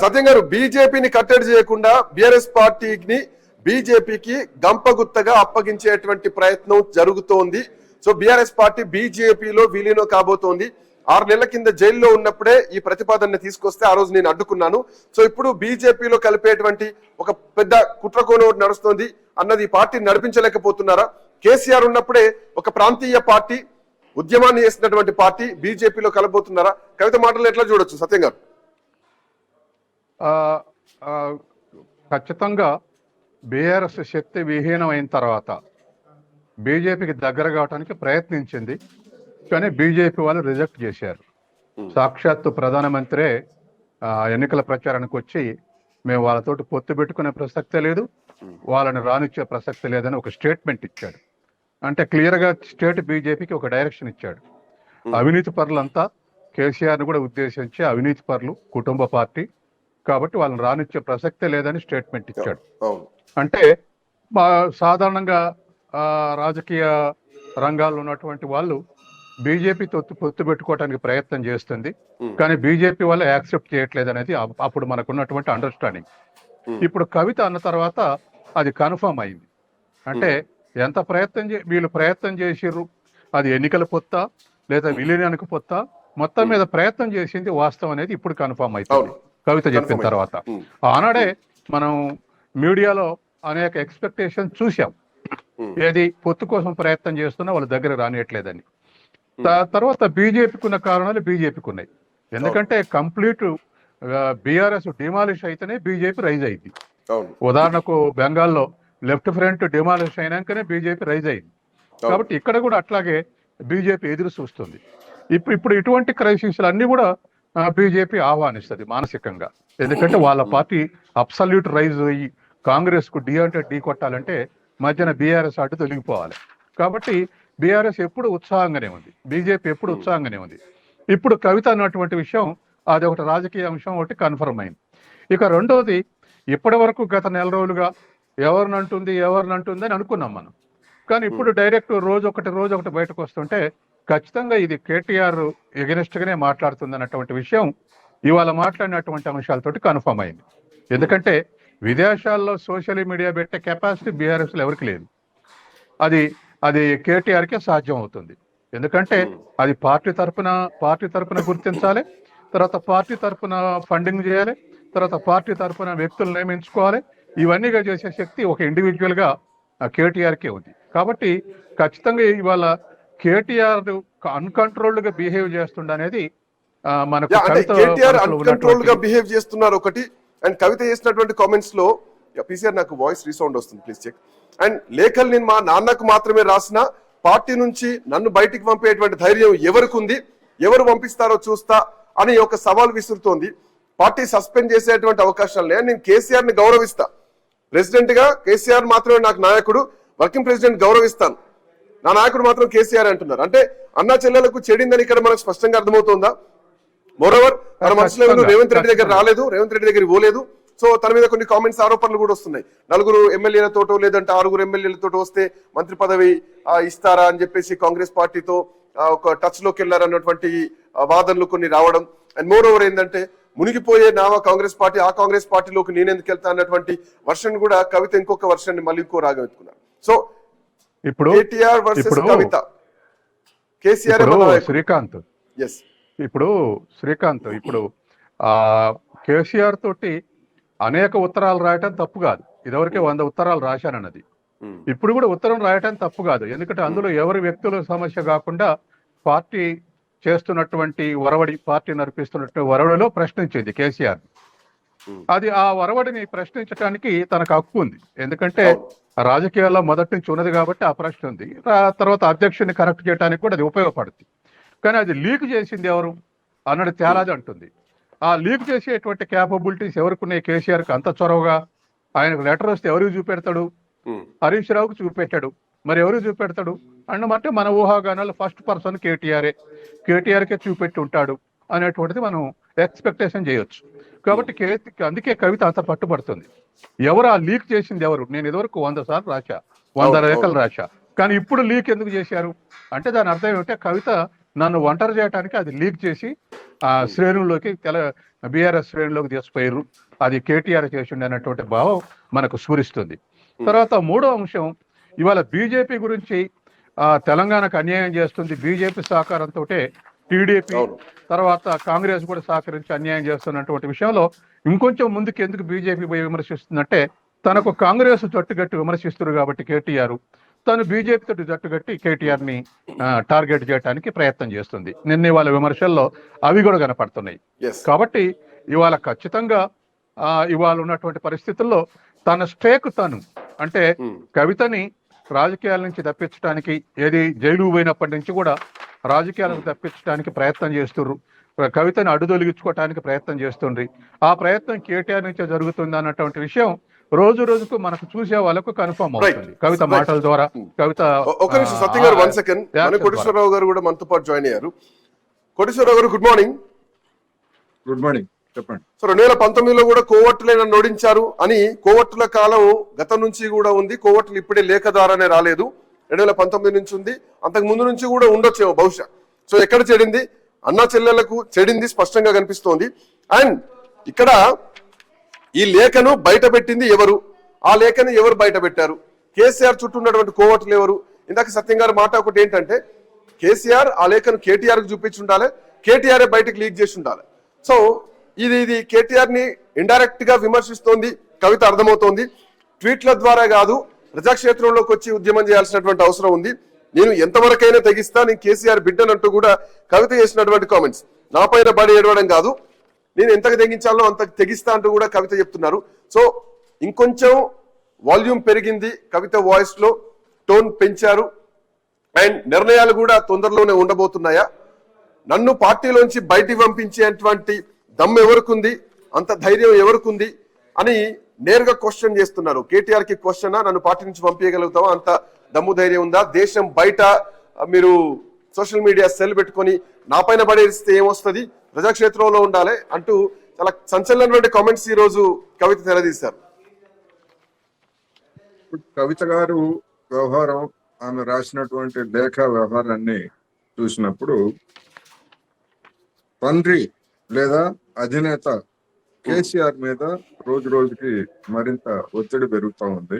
సత్యం గారు, బీజేపీని కట్టడి చేయకుండా బీఆర్ఎస్ పార్టీని బీజేపీకి గంపగుత్తగా అప్పగించేటువంటి ప్రయత్నం జరుగుతోంది. సో బీఆర్ఎస్ పార్టీ బీజేపీలో విలీనం కాబోతోంది. 6 నెలల కింద జైల్లో ఉన్నప్పుడే ఈ ప్రతిపాదనని తీసుకొస్తే ఆ రోజు నేను అడ్డుకున్నాను. సో ఇప్పుడు బీజేపీలో కలిపేటువంటి ఒక పెద్ద కుట్రకోణం నడుస్తోంది అన్నది ఈ పార్టీని నడిపించలేకపోతున్నారా? కేసీఆర్ ఉన్నప్పుడే ఒక ప్రాంతీయ పార్టీ ఉద్యమాన్ని చేసినటువంటి పార్టీ బీజేపీలో కలబోతున్నారా? కవిత మాటలు ఎట్లా చూడొచ్చు సత్యం గారు? ఖచ్చితంగా బీఆర్ఎస్ శక్తి విహీనం అయిన తర్వాత బీజేపీకి దగ్గర కావడానికి ప్రయత్నించింది, కానీ బీజేపీ వాళ్ళు రిజెక్ట్ చేశారు. సాక్షాత్తు ప్రధానమంత్రే ఎన్నికల ప్రచారానికి వచ్చి మేము వాళ్ళతోటి పొత్తు పెట్టుకునే ప్రసక్తే లేదు, వాళ్ళని రానిచ్చే ప్రసక్తి లేదని ఒక స్టేట్మెంట్ ఇచ్చాడు. అంటే క్లియర్గా స్టేట్ బీజేపీకి ఒక డైరెక్షన్ ఇచ్చాడు. అవినీతి పరులంతా కేసీఆర్ని కూడా ఉద్దేశించి అవినీతి పరులు, కుటుంబ పార్టీ కాబట్టి వాళ్ళని రానిచ్చే ప్రసక్తే లేదని స్టేట్మెంట్ ఇచ్చాడు. అంటే సాధారణంగా రాజకీయ రంగాల్లో ఉన్నటువంటి వాళ్ళు బీజేపీ పొత్తు పెట్టుకోవడానికి ప్రయత్నం చేస్తుంది, కానీ బీజేపీ వాళ్ళు యాక్సెప్ట్ చేయట్లేదు అనేది అప్పుడు మనకున్నటువంటి అండర్స్టాండింగ్. ఇప్పుడు కవిత అన్న తర్వాత అది కన్ఫర్మ్ అయింది. అంటే ఎంత వీళ్ళు ప్రయత్నం చేసిర్రు, అది ఎన్నికల పొత్తా లేదా విలీనానికి పొత్తా, మొత్తం మీద ప్రయత్నం చేసింది వాస్తవం అనేది ఇప్పుడు కన్ఫర్మ్ అవుతుంది కవిత చెప్పిన తర్వాత. ఆనాడే మనం మీడియాలో అనేక ఎక్స్పెక్టేషన్ చూసాం, ఏది పొత్తు కోసం ప్రయత్నం చేస్తున్నా వాళ్ళ దగ్గర రానియట్లేదని. తర్వాత బీజేపీకి ఉన్న కారణాలు బీజేపీకి ఉన్నాయి. ఎందుకంటే కంప్లీట్ బీఆర్ఎస్ డిమాలిష్ అయితేనే బీజేపీ రైజ్ అయింది. ఉదాహరణకు బెంగాల్లో లెఫ్ట్ ఫ్రంట్ డిమాలిష్ అయినాకనే బీజేపీ రైజ్ అయింది. కాబట్టి ఇక్కడ కూడా అట్లాగే బీజేపీ ఎదురు చూస్తుంది. ఇప్పుడు ఇటువంటి క్రైసిస్ అన్ని కూడా బీజేపీ ఆహ్వానిస్తుంది మానసికంగా. ఎందుకంటే వాళ్ళ పార్టీ అబ్సల్యూట్ రైజ్ అయ్యి కాంగ్రెస్ కు డి అంటే ఢీ కొట్టాలంటే మధ్యన బీఆర్ఎస్ అటు తొలగిపోవాలి. కాబట్టి బీఆర్ఎస్ ఎప్పుడు ఉత్సాహంగానే ఉంది, బీజేపీ ఎప్పుడు ఉత్సాహంగానే ఉంది. ఇప్పుడు కవిత అన్నటువంటి విషయం అది ఒకటి రాజకీయ అంశం ఒకటి కన్ఫర్మ్ అయింది. ఇక రెండోది, ఇప్పటి వరకు గత నెల రోజులుగా ఎవరినంటుంది అని అనుకున్నాం మనం, కానీ ఇప్పుడు డైరెక్ట్ రోజు ఒకటి బయటకు వస్తుంటే ఖచ్చితంగా ఇది కేటీఆర్ ఎగెనిస్ట్ గానే మాట్లాడుతుంది అన్నటువంటి విషయం ఇవాళ మాట్లాడినటువంటి అంశాలతోటి కన్ఫర్మ్ అయింది. ఎందుకంటే విదేశాల్లో సోషల్ మీడియా పెట్టే కెపాసిటీ బీఆర్ఎస్లో ఎవరికి లేదు, అది కేటీఆర్కే సాధ్యం అవుతుంది. ఎందుకంటే అది పార్టీ తరపున గుర్తించాలి, తర్వాత పార్టీ తరపున ఫండింగ్ చేయాలి, తర్వాత పార్టీ తరపున వ్యక్తులు నియమించుకోవాలి. ఇవన్నీగా చేసే శక్తి ఒక ఇండివిజువల్ గా కేటీఆర్కే ఉంది. కాబట్టి ఖచ్చితంగా ఇవాళ కేటీఆర్ అన్కంట్రోల్డ్ గా బిహేవ్ చేస్తుండ అనేది మనకు కేటీఆర్ అన్కంట్రోల్డ్ గా బిహేవ్ చేస్తున్నారు ఒకటి. అండ్ కవిత చేసినటువంటి కామెంట్స్ లో పీసీఆర్ నాకు వాయిస్ రీసౌండ్ వస్తుంది, ప్లీజ్ చెక్. అండ్ లేఖలు నేను మా నాన్నకు మాత్రమే రాసిన, పార్టీ నుంచి నన్ను బయటికి పంపేటువంటి ధైర్యం ఎవరికి ఉంది, ఎవరు పంపిస్తారో చూస్తా అని ఒక సవాల్ విసురుతోంది. పార్టీ సస్పెండ్ చేసేటువంటి అవకాశాలు లేని, నేను కేసీఆర్ ని గౌరవిస్తా, ప్రెసిడెంట్ గా కేసీఆర్ మాత్రమే నాకు నాయకుడు, వర్కింగ్ ప్రెసిడెంట్ గౌరవిస్తాను, నా నాయకుడు మాత్రం కేసీఆర్ అంటున్నారు. అంటే అన్నా చెల్లెలకు చెడిందని ఇక్కడ మనకు స్పష్టంగా అర్థమవుతుందా? మోరోవర్ తన మనసులో రేవంత్ రెడ్డి దగ్గర రాలేదు, రేవంత్ రెడ్డి దగ్గర పోలేదు. సో తన మీద కొన్ని కామెంట్స్, ఆరోపణలు కూడా వస్తున్నాయి. 4 ఎమ్మెల్యేలతోటో లేదంటే 6 ఎమ్మెల్యేలతోటో వస్తే మంత్రి పదవి ఇస్తారా అని చెప్పేసి కాంగ్రెస్ పార్టీతో ఒక టచ్ లోకి వెళ్లారన్నటువంటి వాదనలు కొన్ని రావడం. అండ్ మోరోవర్ ఏంటంటే మునిగిపోయే నావా కాంగ్రెస్ పార్టీ, ఆ కాంగ్రెస్ పార్టీలోకి నేనెందుకు వెళ్తా అన్నటువంటి వర్షన్ కూడా కవిత ఇంకొక వర్షన్ మళ్ళీ ఇంకో రాగం ఎత్తుకున్నారు. సో ఇప్పుడు కేటీఆర్ వర్సెస్ కవిత, కేసీఆర్ శ్రీకాంత్ ఇప్పుడు కేసీఆర్ తోటి అనేక ఉత్తరాలు రాయటం తప్పు కాదు. ఇదివరకే 100 ఉత్తరాలు రాశానన్నది. ఇప్పుడు కూడా ఉత్తరం రాయటం తప్పు కాదు. ఎందుకంటే అందులో ఎవరి వ్యక్తుల సమస్య కాకుండా పార్టీ చేస్తున్నటువంటి పార్టీ నడిపిస్తున్నటువంటి వరవడిలో ప్రశ్నించింది కేసీఆర్. అది ఆ వరవడిని ప్రశ్నించడానికి తనకు హక్కు ఉంది. ఎందుకంటే రాజకీయాల్లో మొదటి నుంచి ఉన్నది కాబట్టి ఆ ప్రశ్న ఉంది. తర్వాత అధ్యక్షుడిని కరెక్ట్ చేయడానికి కూడా అది ఉపయోగపడుతుంది. కానీ అది లీక్ చేసింది ఎవరు అన్నది తేలాది అంటుంది. ఆ లీక్ చేసేటువంటి క్యాపబిలిటీస్ ఎవరికి ఉన్నాయి? కేసీఆర్కి అంత చొరవగా ఆయనకు లెటర్ వస్తే ఎవరికి చూపెడతాడు? హరీష్ రావుకి చూపెట్టాడు. మరి ఎవరికి చూపెడతాడు అన్నమాట? మన ఊహాగానాలు ఫస్ట్ పర్సన్ కేటీఆర్కే చూపెట్టి ఉంటాడు అనేటువంటిది మనం ఎక్స్పెక్టేషన్ చేయొచ్చు. కాబట్టి అందుకే కవిత అంత పట్టుబడుతుంది. ఎవరు ఆ లీక్ చేసింది ఎవరు? నేను ఇదివరకు 100 సార్లు రాశా, 100 రేఖలు రాశా, కానీ ఇప్పుడు లీక్ ఎందుకు చేశారు అంటే దాని అర్థం ఏమిటంటే కవిత నన్ను ఒంటరి చేయడానికి అది లీక్ చేసి ఆ శ్రేణుల్లోకి బీఆర్ఎస్ శ్రేణులోకి తీసుకుపోయారు. అది కేటీఆర్ చేసిండి అన్నటువంటి భావం మనకు స్ఫురిస్తుంది. తర్వాత మూడో అంశం, ఇవాళ బీజేపీ గురించి తెలంగాణకు అన్యాయం చేస్తుంది బీజేపీ సహకారంతో, టీడీపీ తర్వాత కాంగ్రెస్ కూడా సహకరించి అన్యాయం చేస్తున్నటువంటి విషయంలో ఇంకొంచెం ముందుకు ఎందుకు బీజేపీ విమర్శిస్తుందంటే తనకు కాంగ్రెస్ జట్టుగట్టి విమర్శిస్తున్నారు కాబట్టి కేటీఆర్ తను బీజేపీ తోటి జట్టుగట్టి కేటీఆర్ ని టార్గెట్ చేయడానికి ప్రయత్నం చేస్తుంది. నిన్న ఇవాళ విమర్శల్లో అవి కూడా కనపడుతున్నాయి. కాబట్టి ఇవాళ ఖచ్చితంగా ఇవాళ ఉన్నటువంటి పరిస్థితుల్లో తన స్టేక్ తను అంటే కవితని రాజకీయాల నుంచి తప్పించడానికి, ఏది జైలు పోయినప్పటి నుంచి కూడా రాజకీయాలకు తప్పించడానికి ప్రయత్నం చేస్తున్నారు. కవితని అడ్డుదొలిగించుకోవడానికి ప్రయత్నం చేస్తుండ్రి. ఆ ప్రయత్నం కేటీఆర్ నుంచే జరుగుతుంది అన్నటువంటి విషయం రోజు రోజుకు మనకు చూసే వాళ్ళకు కన్ఫర్మ్ అవుతుంది కవిత మాటల ద్వారా. కవిత సత్యం గారు 1 సెకండ్, కోటేశ్వరరావు గారు కూడా మనతో పాటు జాయిన్ అయ్యారు. కోటేశ్వరరావు గారు గుడ్ మార్నింగ్. గుడ్ మార్నింగ్, చెప్పండి. సో 2019లో కూడా కోవట్టులైన నోడించారు అని కోవట్టుల కాలం గతం నుంచి కూడా ఉంది. కోవట్టులు ఇప్పుడే లేఖ ద్వారానే రాలేదు, 2019 నుంచి ఉంది, అంతకు ముందు నుంచి కూడా ఉండొచ్చేమో బహుశా. సో ఎక్కడ చెడింది? అన్నా చెల్లెళ్లకు చెడింది స్పష్టంగా కనిపిస్తోంది. అండ్ ఇక్కడ ఈ లేఖను బయట పెట్టింది ఎవరు? ఆ లేఖను ఎవరు బయట పెట్టారు? కేసీఆర్ చుట్టూ ఉన్నటువంటి కోవట్లు ఎవరు? ఇందాక సత్యం గారి మాట ఒకటి ఏంటంటే కేసీఆర్ ఆ లేఖను కేటీఆర్ కు చూపించి ఉండాలి, కేటీఆర్ బయటకు లీక్ చేసి ఉండాలి. సో ఇది కేటీఆర్ ని ఇండైరెక్ట్ గా విమర్శిస్తోంది కవిత, అర్థమవుతోంది. ట్వీట్ల ద్వారా కాదు, ప్రజాక్షేత్రంలోకి వచ్చి ఉద్యమం చేయాల్సినటువంటి అవసరం ఉంది. నేను ఎంతవరకైనా తెగిస్తా, నేను కేసీఆర్ బిడ్డనంటూ కూడా కవిత చేసినటువంటి కామెంట్స్. నా పైన బడి ఏడవడం కాదు, నేను ఎంతకు తెగించాలో అంతకు తెగిస్తా అంటూ కూడా కవిత చెప్తున్నారు. సో ఇంకొంచెం వాల్యూమ్ పెరిగింది కవిత వాయిస్ లో, టోన్ పెంచారు. అండ్ నిర్ణయాలు కూడా తొందరలోనే ఉండబోతున్నాయా? నన్ను పార్టీలోంచి బయటికి పంపించేటువంటి దమ్ము ఎవరికుంది, అంత ధైర్యం ఎవరికుంది అని నేరుగా క్వశ్చన్ చేస్తున్నారు. కేటీఆర్ కి క్వశ్చనా, నన్ను పార్టీ నుంచి పంపించగలుగుతావా, అంత దమ్ము ధైర్యం ఉందా? దేశం బయట మీరు సోషల్ మీడియా సెల్ పెట్టుకొని నా పైన పడేస్తే ఏమొస్తుంది, ప్రజాక్షేత్రంలో ఉండాలి అంటూ చాలా సంచలనమైన కామెంట్స్ ఈ రోజు కవిత తెరదీశారు. కవిత గారు వ్యవహారం, ఆమె రాసినటువంటి లేఖ వ్యవహారాన్ని చూసినప్పుడు తండ్రి లేదా అధినేత కేసీఆర్ మీద రోజు రోజుకి మరింత ఒత్తిడి పెరుగుతూ ఉంది.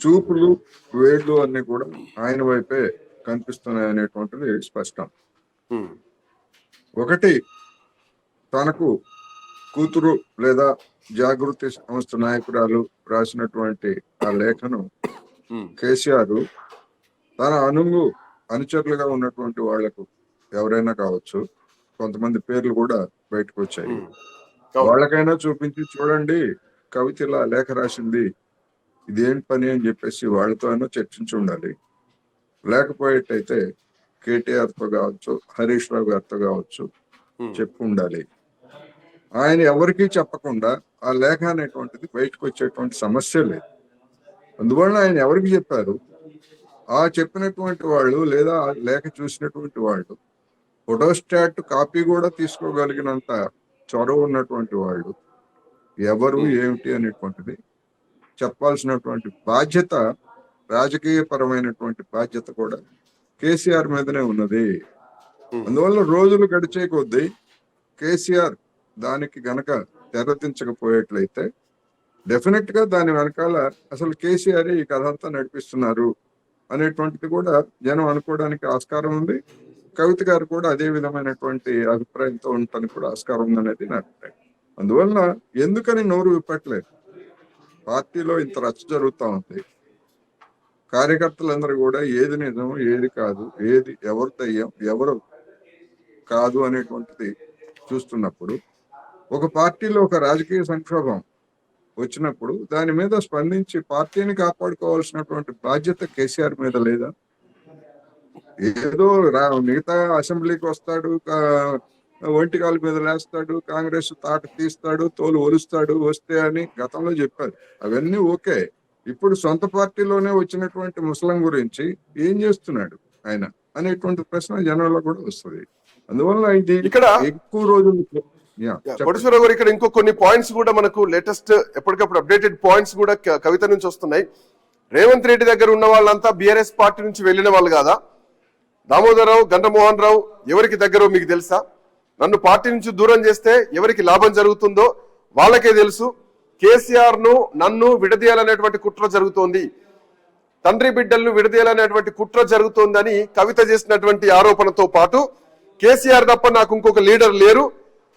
చూపులు వేళ్ళు అన్ని కూడా ఆయన వైపే కనిపిస్తున్నాయి అనేటువంటిది స్పష్టం. ఒకటి, తనకు కూతురు లేదా జాగృతి సంస్థ నాయకురాలు రాసినటువంటి ఆ లేఖను కేసీఆర్ తన అనుచరులుగా ఉన్నటువంటి వాళ్లకు, ఎవరైనా కావచ్చు, కొంతమంది పేర్లు కూడా బయటకు వచ్చాయి, వాళ్ళకైనా చూపించి చూడండి కవిత ఇలా లేఖ రాసింది, ఇదేం పని అని చెప్పేసి వాళ్ళతో అయినా చర్చించి ఉండాలి. లేకపోయేటైతే కేటీఆర్ తో కావచ్చు, హరీష్ రావు గారితో కావచ్చు చెప్పు ఉండాలి. ఆయన ఎవరికీ చెప్పకుండా ఆ లేఖ అనేటువంటిది బయటకు వచ్చేటువంటి సమస్య లేదు. అందువల్ల ఆయన ఎవరికి చెప్పారు? ఆ చెప్పినటువంటి వాళ్ళు లేదా ఆ లేఖ చూసినటువంటి వాళ్ళు ఫోటోస్టాట్ కాపీ కూడా తీసుకోగలిగినంత చొరవ ఉన్నటువంటి వాళ్ళు ఎవరు ఏమిటి అనేటువంటిది చెప్పాల్సినటువంటి బాధ్యత, రాజకీయ పరమైనటువంటి బాధ్యత కూడా కేసీఆర్ మీదనే ఉన్నది. అందువల్ల రోజులు గడిచే కొద్దీ కేసీఆర్ దానికి గనక తెరదించకపోయేట్లయితే డెఫినెట్ గా దాని వెనకాల అసలు కేసీఆర్ ఈ కథ అంతా నడిపిస్తున్నారు అనేటువంటిది కూడా జనం అనుకోవడానికి ఆస్కారం ఉంది. కవిత గారు కూడా అదే విధమైనటువంటి అభిప్రాయంతో ఉండటానికి కూడా ఆస్కారం ఉందనేది నా అభిప్రాయం. అందువల్ల ఎందుకని నోరు విప్పట్లేదు? పార్టీలో ఇంత రచ్చ జరుగుతూ ఉంది, కార్యకర్తలందరూ కూడా ఏది నిజం ఏది కాదు, ఏది ఎవరు దయ్యం ఎవరు కాదు అనేటువంటిది చూస్తున్నప్పుడు, ఒక పార్టీలో ఒక రాజకీయ సంక్షోభం వచ్చినప్పుడు దాని మీద స్పందించి పార్టీని కాపాడుకోవాల్సినటువంటి బాధ్యత కేసీఆర్ మీద లేదా? ఏదో మిగతా అసెంబ్లీకి వస్తాడు, ఒంటికాల మీద లేస్తాడు, కాంగ్రెస్ తాట తీస్తాడు, తోలు ఒలుస్తాడు వస్తే అని గతంలో చెప్పారు. అవన్నీ ఓకే. ఇప్పుడు సొంత పార్టీలోనే వచ్చినటువంటి ముస్లిం గురించి ఏం చేస్తున్నాడు ఆయన అనేటువంటి ప్రశ్న జనంలో కూడా వస్తుంది. అందువల్ల ఇది ఇక్కడ ఎక్కువ రోజులు కోటేశ్వరరావు గారు ఇక్కడ ఇంకో కొన్ని పాయింట్స్ కూడా మనకు లేటెస్ట్ ఎప్పటికప్పుడు అప్డేటెడ్ పాయింట్స్ కూడా కవిత నుంచి వస్తున్నాయి. రేవంత్ రెడ్డి దగ్గర ఉన్న వాళ్ళంతా బీఆర్ఎస్ పార్టీ నుంచి వెళ్ళిన వాళ్ళు కాదా? దామోదరరావు, గంటమోహన్ రావు ఎవరికి దగ్గరో మీకు తెలుసా? నన్ను పార్టీ నుంచి దూరం చేస్తే ఎవరికి లాభం జరుగుతుందో వాళ్ళకే తెలుసు. కేసీఆర్ ను నన్ను విడదీయాలనేటువంటి కుట్ర జరుగుతోంది, తండ్రి బిడ్డలను విడదీయాలనేటువంటి కుట్ర జరుగుతోందని కవిత చేసినటువంటి ఆరోపణతో పాటు కేసీఆర్ తప్ప నాకు ఇంకొక లీడర్ లేరు,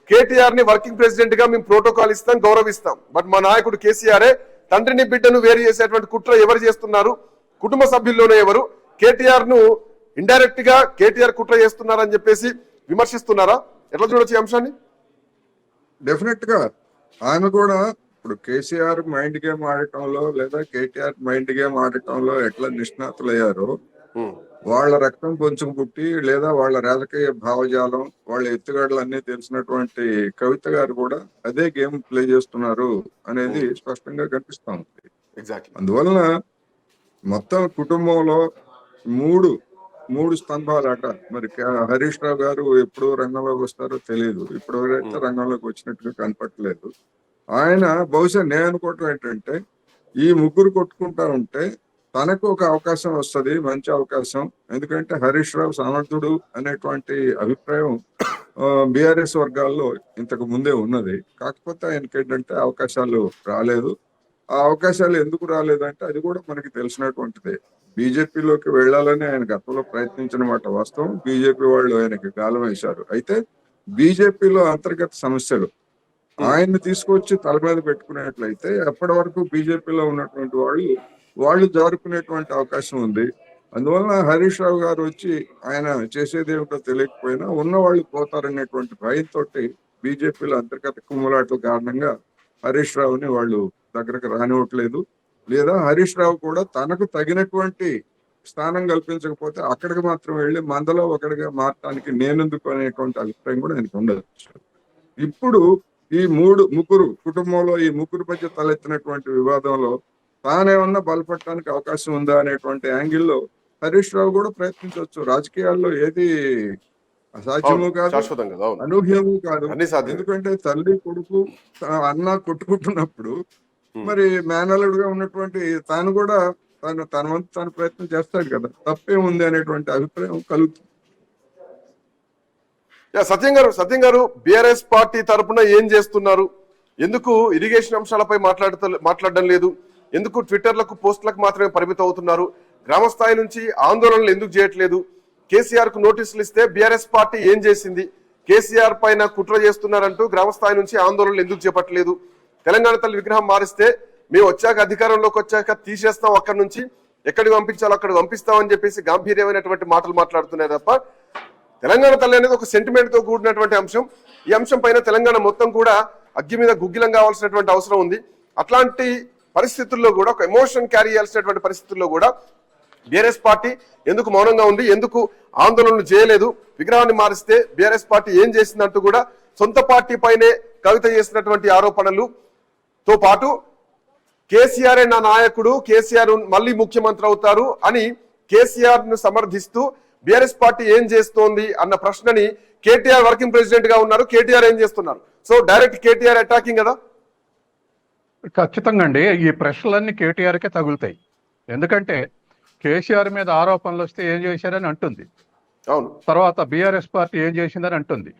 కేటీఆర్ ని వర్కింగ్ ప్రెసిడెంట్ గా మేము ప్రోటోకాల్ ఇస్తాం, గౌరవిస్తాం, బట్ మా నాయకుడు కేసీఆరే, తండ్రిని బిడ్డను వేరు చేసేటువంటి కుట్ర ఎవరు చేస్తున్నారు, కుటుంబ సభ్యుల్లోనే ఎవరు, కేటీఆర్ ను ఇండైరెక్ట్ గా కేటీఆర్ కుట్ర చేస్తున్నారని చెప్పేసి విమర్శిస్తున్నారా? ఎట్లా చూడొచ్చు ఈ అంశాన్ని? డెఫినెట్ గా ఆమె కూడా ఇప్పుడు కేసీఆర్ మైండ్ గేమ్ ఆడటంలో లేదా కేటీఆర్ మైండ్ గేమ్ ఆడటంలో ఎట్లా నిష్ణాతులయ్యారో, వాళ్ళ రక్తం కొంచెం పుట్టి లేదా వాళ్ళ రాజకీయ భావజాలం, వాళ్ళ ఎత్తుగడలు అన్ని తెలిసినటువంటి కవిత గారు కూడా అదే గేమ్ ప్లే చేస్తున్నారు అనేది స్పష్టంగా కనిపిస్తా ఉంది. ఎగ్జాక్ట్లీ. అందువలన మొత్తం కుటుంబంలో మూడు స్తంభాలట. మరి హరీష్ రావు గారు ఎప్పుడు రంగంలోకి వస్తారో తెలియదు, ఇప్పటివరైతే రంగంలోకి వచ్చినట్టుగా కనపట్లేదు. ఆయన బహుశా నేను అనుకోవటం ఏంటంటే ఈ ముగ్గురు కొట్టుకుంటా ఉంటే తనకు ఒక అవకాశం వస్తుంది, మంచి అవకాశం. ఎందుకంటే హరీష్ రావు సమర్థుడు అనేటువంటి అభిప్రాయం బీఆర్ఎస్ వర్గాల్లో ఇంతకు ముందే ఉన్నది. కాకపోతే ఆయనకి ఏంటంటే అవకాశాలు రాలేదు. ఆ అవకాశాలు ఎందుకు రాలేదంటే అది కూడా మనకి తెలిసినటువంటిదే. బీజేపీలోకి వెళ్ళాలని ఆయన గతంలో ప్రయత్నించిన మాట వాస్తవం. బీజేపీ వాళ్ళు ఆయనకి గాలం వేశారు. అయితే బీజేపీలో అంతర్గత సమస్యలు ఆయన్ని తీసుకొచ్చి తల మీద పెట్టుకునేట్లయితే ఎప్పటి వరకు బీజేపీలో ఉన్నటువంటి వాళ్ళు జారుకునేటువంటి అవకాశం ఉంది. అందువలన హరీష్ రావు గారు వచ్చి ఆయన చేసేది ఏమిటో తెలియకపోయినా ఉన్నవాళ్ళు పోతారనేటువంటి భయంతో బీజేపీలో అంతర్గత కుమ్ములాట్ల కారణంగా హరీష్ రావుని వాళ్ళు దగ్గరకు రానివ్వట్లేదు. లేదా హరీష్ రావు కూడా తనకు తగినటువంటి స్థానం కల్పించకపోతే అక్కడికి మాత్రం వెళ్ళి మందలో ఒకటిగా మారటానికి నేనెందుకు అనేటువంటి అభిప్రాయం కూడా ఆయనకు ఉండొచ్చు. ఇప్పుడు ఈ ముగ్గురు కుటుంబంలో ఈ ముగ్గురు మధ్య తలెత్తినటువంటి వివాదంలో తానేమన్నా బలపడటానికి అవకాశం ఉందా అనేటువంటి యాంగిల్లో హరీష్ రావు కూడా ప్రయత్నించవచ్చు. రాజకీయాల్లో ఏది అసాధ్యము కాదు, అనూహ్యము కాదు. ఎందుకంటే తల్లి కొడుకు అన్న కొట్టుకుంటున్నప్పుడు మరి మేనల్లుడుగా ఉన్నటువంటి తాను కూడా తన వంతు తాను ప్రయత్నం చేస్తాడు కదా, తప్పే ఉంది అనేటువంటి అభిప్రాయం కలుగుతుంది. సత్యం గారు బీఆర్ఎస్ పార్టీ తరఫున ఏం చేస్తున్నారు? ఎందుకు ఇరిగేషన్ అంశాలపై మాట్లాడడం లేదు? ఎందుకు ట్విట్టర్లకు పోస్టులకు మాత్రమే పరిమితం అవుతున్నారు? గ్రామ స్థాయి నుంచి ఆందోళనలు ఎందుకు చేయట్లేదు? కేసీఆర్ కు నోటీసులు ఇస్తే బీఆర్ఎస్ పార్టీ ఏం చేసింది? కేసీఆర్ పైన కుట్ర చేస్తున్నారంటూ గ్రామ స్థాయి నుంచి ఆందోళనలు ఎందుకు చేపట్టలేదు? తెలంగాణ తల్లి విగ్రహం మారిస్తే మేము వచ్చాక అధికారంలోకి వచ్చాక తీసేస్తాం, అక్కడి నుంచి ఎక్కడికి పంపించాలో అక్కడికి పంపిస్తామని చెప్పేసి గాంభీర్యమైనటువంటి మాటలు మాట్లాడుతున్నాయి తప్ప తెలంగాణ తల్లి అనేది ఒక సెంటిమెంట్ తో కూడినటువంటి అంశం. ఈ అంశం పైన తెలంగాణ మొత్తం కూడా అగ్గి మీద గుగ్గిలం కావాల్సినటువంటి అవసరం ఉంది. అట్లాంటి పరిస్థితుల్లో కూడా ఒక ఎమోషన్ క్యారీ చేయాల్సినటువంటి పరిస్థితుల్లో కూడా బీఆర్ఎస్ పార్టీ ఎందుకు మౌనంగా ఉంది? ఎందుకు ఆందోళనలు చేయలేదు? విగ్రహాన్ని మారిస్తే బీఆర్ఎస్ పార్టీ ఏం చేసిందంటూ కూడా సొంత పార్టీ పైనే కవిత చేసినటువంటి ఆరోపణలతో పాటు కేసీఆర్ నా నాయకుడు, కేసీఆర్ మళ్ళీ ముఖ్యమంత్రి అవుతారు అని కేసీఆర్ ను సమర్థిస్తూ బీఆర్ఎస్ పార్టీ ఏం చేస్తోంది అన్న ప్రశ్నని కేటీఆర్ వర్కింగ్ ప్రెసిడెంట్ గా ఉన్నారు, కేటీఆర్ ఏం చేస్తున్నారు? సో డైరెక్ట్ కేటీఆర్ అటాకింగ్ కదా. ఖచ్చితంగా అండి, ఈ ప్రశ్నలన్నీ కేటీఆర్కే తగులుతాయి. ఎందుకంటే కేసీఆర్ మీద ఆరోపణలు వస్తే ఏం చేశారని అంటుంది, అవును, తర్వాత బీఆర్ఎస్ పార్టీ ఏం చేసిందని అంటుంది.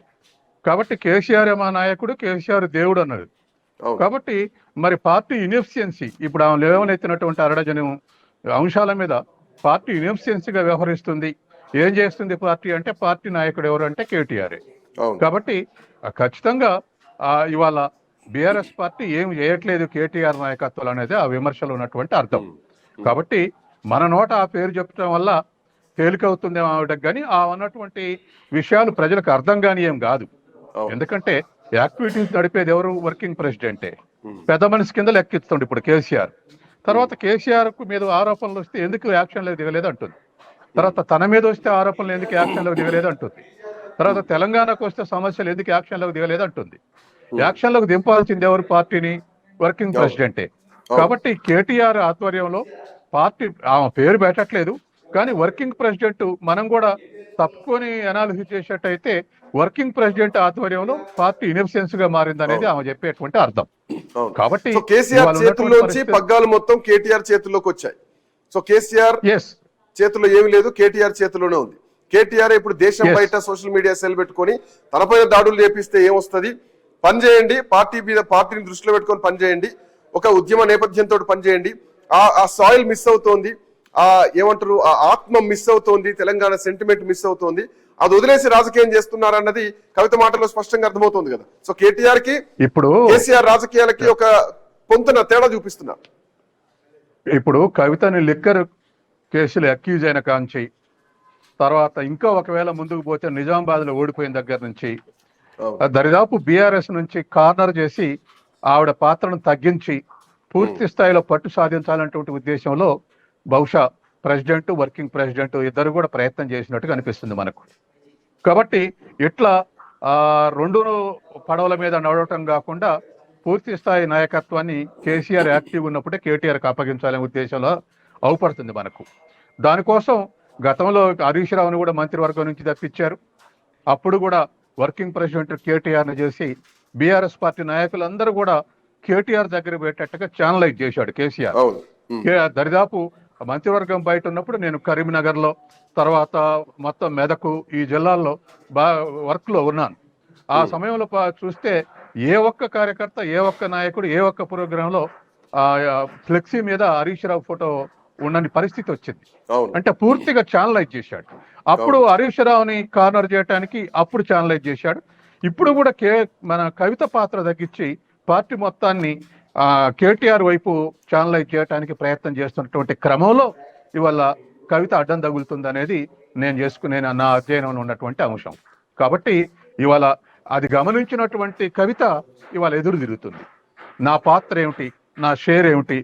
కాబట్టి కేసీఆర్ మా నాయకుడు, కేసీఆర్ దేవుడు అన్నది. కాబట్టి మరి పార్టీ ఇన్ఎఫిషియన్సీ, ఇప్పుడు ఆమె లేవనెత్తినటువంటి అరడజను అంశాల మీద పార్టీ ఇన్ఎఫిషియన్సీగా వ్యవహరిస్తుంది. ఏం చేస్తుంది పార్టీ అంటే, పార్టీ నాయకుడు ఎవరు అంటే కేటీఆర్ఏ. కాబట్టి ఖచ్చితంగా ఇవాళ బీఆర్ఎస్ పార్టీ ఏం చేయట్లేదు కేటీఆర్ నాయకత్వాలు అనేది ఆ విమర్శలు ఉన్నటువంటి అర్థం. కాబట్టి మన నోట ఆ పేరు చెప్పడం వల్ల తేలికవుతుంది ఆవిడకి, కానీ ఆ ఉన్నటువంటి విషయాలు ప్రజలకు అర్థం కాని ఏం కాదు. ఎందుకంటే యాక్టివిటీస్ నడిపేది ఎవరు? వర్కింగ్ ప్రెసిడెంటే. పెద్ద మనిషి కింద లెక్కిస్తుంది ఇప్పుడు కేసీఆర్. తర్వాత కేసీఆర్ మీద ఆరోపణలు వస్తే ఎందుకు యాక్షన్లకు దిగలేదు అంటుంది. తర్వాత తన మీద వస్తే ఆరోపణలు ఎందుకు యాక్షన్లకు దిగలేదు అంటుంది. తర్వాత తెలంగాణకు వస్తే సమస్యలు ఎందుకు యాక్షన్లోకి దిగలేదు అంటుంది. యాక్షన్లోకి దింపాల్సింది ఎవరు? పార్టీని, వర్కింగ్ ప్రెసిడెంటే. కాబట్టి కేటీఆర్ ఆధ్వర్యంలో పార్టీ ఆమె పేరు పెట్టట్లేదు, కానీ వర్కింగ్ ప్రెసిడెంట్ మనం కూడా తప్పుకొని అనాలిసిస్ చేసేటైతే వర్కింగ్ ప్రెసిడెంట్ ఆధ్వర్యంలో పార్టీ ఇన్ఎఫిషియన్స్ గా మారిందనేది ఆమె చెప్పేటువంటి అర్థం. కాబట్టి కేసీఆర్ చేతుల్లోంచి పగ్గాలు మొత్తం కేటీఆర్ చేతుల్లోకి వచ్చాయి. సో కేసీఆర్ చేతుల్లో ఏమి లేదు, కేటీఆర్ చేతిలోనే ఉంది. కేటీఆర్ ఇప్పుడు దేశం బయట సోషల్ మీడియా సెల్ పెట్టుకొని తనపైన దాడులు చేపిస్తే ఏమొస్తుంది? పనిచేయండి, పార్టీని దృష్టిలో పెట్టుకొని పనిచేయండి, ఒక ఉద్యమ నేపథ్యంతో పనిచేయండి. ఆ సాయిల్ మిస్ అవుతోంది, ఆ ఏమంటారు, ఆ ఆత్మ మిస్ అవుతోంది, తెలంగాణ సెంటిమెంట్ మిస్ అవుతోంది. అది వదిలేసి రాజకీయం చేస్తున్నారన్నది కవిత మాటలో స్పష్టంగా అర్థమవుతుంది కదా. సో కేటీఆర్ కి ఇప్పుడు కేసీఆర్ రాజకీయాలకి ఒక పొంతన తేడా చూపిస్తున్నారు. ఇప్పుడు కవితని లిక్కర్ కేసులు అక్యూజ్ అయిన కాంచి తర్వాత ఇంకా ఒకవేళ ముందుకు పోతే నిజామాబాద్ లో ఓడిపోయిన దగ్గర నుంచి దరిదాపు బీఆర్ఎస్ నుంచి కార్నర్ చేసి ఆవిడ పాత్రను తగ్గించి పూర్తి స్థాయిలో పట్టు సాధించాలన్నటువంటి ఉద్దేశంలో బహుశా ప్రెసిడెంట్, వర్కింగ్ ప్రెసిడెంట్ ఇద్దరు కూడా ప్రయత్నం చేసినట్టుగా అనిపిస్తుంది మనకు. కాబట్టి ఇట్లా రెండు పడవల మీద నడవటం కాకుండా పూర్తి స్థాయి నాయకత్వాన్ని కేసీఆర్ యాక్టివ్ ఉన్నప్పుడే కేటీఆర్కి అప్పగించాలనే ఉద్దేశంలో అవుపడుతుంది మనకు. దానికోసం గతంలో హరీష్ రావును కూడా మంత్రివర్గం నుంచి తప్పించారు. అప్పుడు కూడా వర్కింగ్ ప్రెసిడెంట్ కేటీఆర్ని చేసి బీఆర్ఎస్ పార్టీ నాయకులందరూ కూడా కేటీఆర్ దగ్గర పెట్టేట్టుగా ఛానలైజ్ చేశాడు కేసీఆర్. దరిదాపు మంత్రివర్గం బయట ఉన్నప్పుడు నేను కరీంనగర్లో, తర్వాత మొత్తం మెదకు, ఈ జిల్లాల్లో వర్క్లో ఉన్నాను. ఆ సమయంలో చూస్తే ఏ ఒక్క కార్యకర్త, ఏ ఒక్క నాయకుడు, ఏ ఒక్క ప్రోగ్రాంలో ఫ్లెక్సీ మీద హరీష్ రావు ఫోటో ఉండని పరిస్థితి వచ్చింది. అంటే పూర్తిగా ఛానలైజ్ చేశాడు. అప్పుడు హరీష్ రావుని కార్నర్ చేయడానికి అప్పుడు ఛానలైజ్ చేశాడు. ఇప్పుడు కూడా మన కవిత పాత్ర తగ్గించి పార్టీ మొత్తాన్ని కేటీఆర్ వైపు ఛానలైజ్ చేయడానికి ప్రయత్నం చేస్తున్నటువంటి క్రమంలో ఇవాళ కవిత అడ్డం తగులుతుంది అనేది నేను నా అధ్యయనంలో ఉన్నటువంటి అంశం. కాబట్టి ఇవాళ అది గమనించినటువంటి కవిత ఇవాళ ఎదురు తిరుగుతుంది. నా పాత్ర ఏమిటి, నా షేర్ ఏమిటి,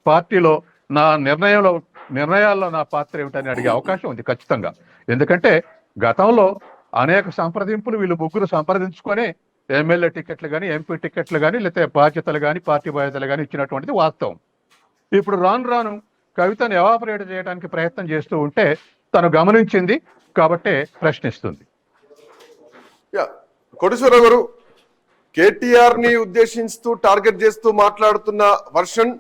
పార్టీలో నా నిర్ణయాల్లో నా పాత్ర ఏమిటని అడిగే అవకాశం ఉంది ఖచ్చితంగా. ఎందుకంటే గతంలో అనేక సంప్రదింపులు వీళ్ళు ముగ్గురు సంప్రదించుకొని ఎమ్మెల్యే టికెట్లు కానీ, ఎంపీ టికెట్లు కానీ, లేకపోతే బాధ్యతలు కానీ, పార్టీ బాధ్యతలు కానీ ఇచ్చినటువంటిది వాస్తవం. ఇప్పుడు రాను కవితను ఎవాపరేట్ చేయడానికి ప్రయత్నం చేస్తూ ఉంటే తను గమనించింది కాబట్టే ప్రశ్నిస్తుంది. కోటేశ్వరరావు గారు, కేటీఆర్ ని ఉద్దేశిస్తూ టార్గెట్ చేస్తూ మాట్లాడుతున్న వర్షన్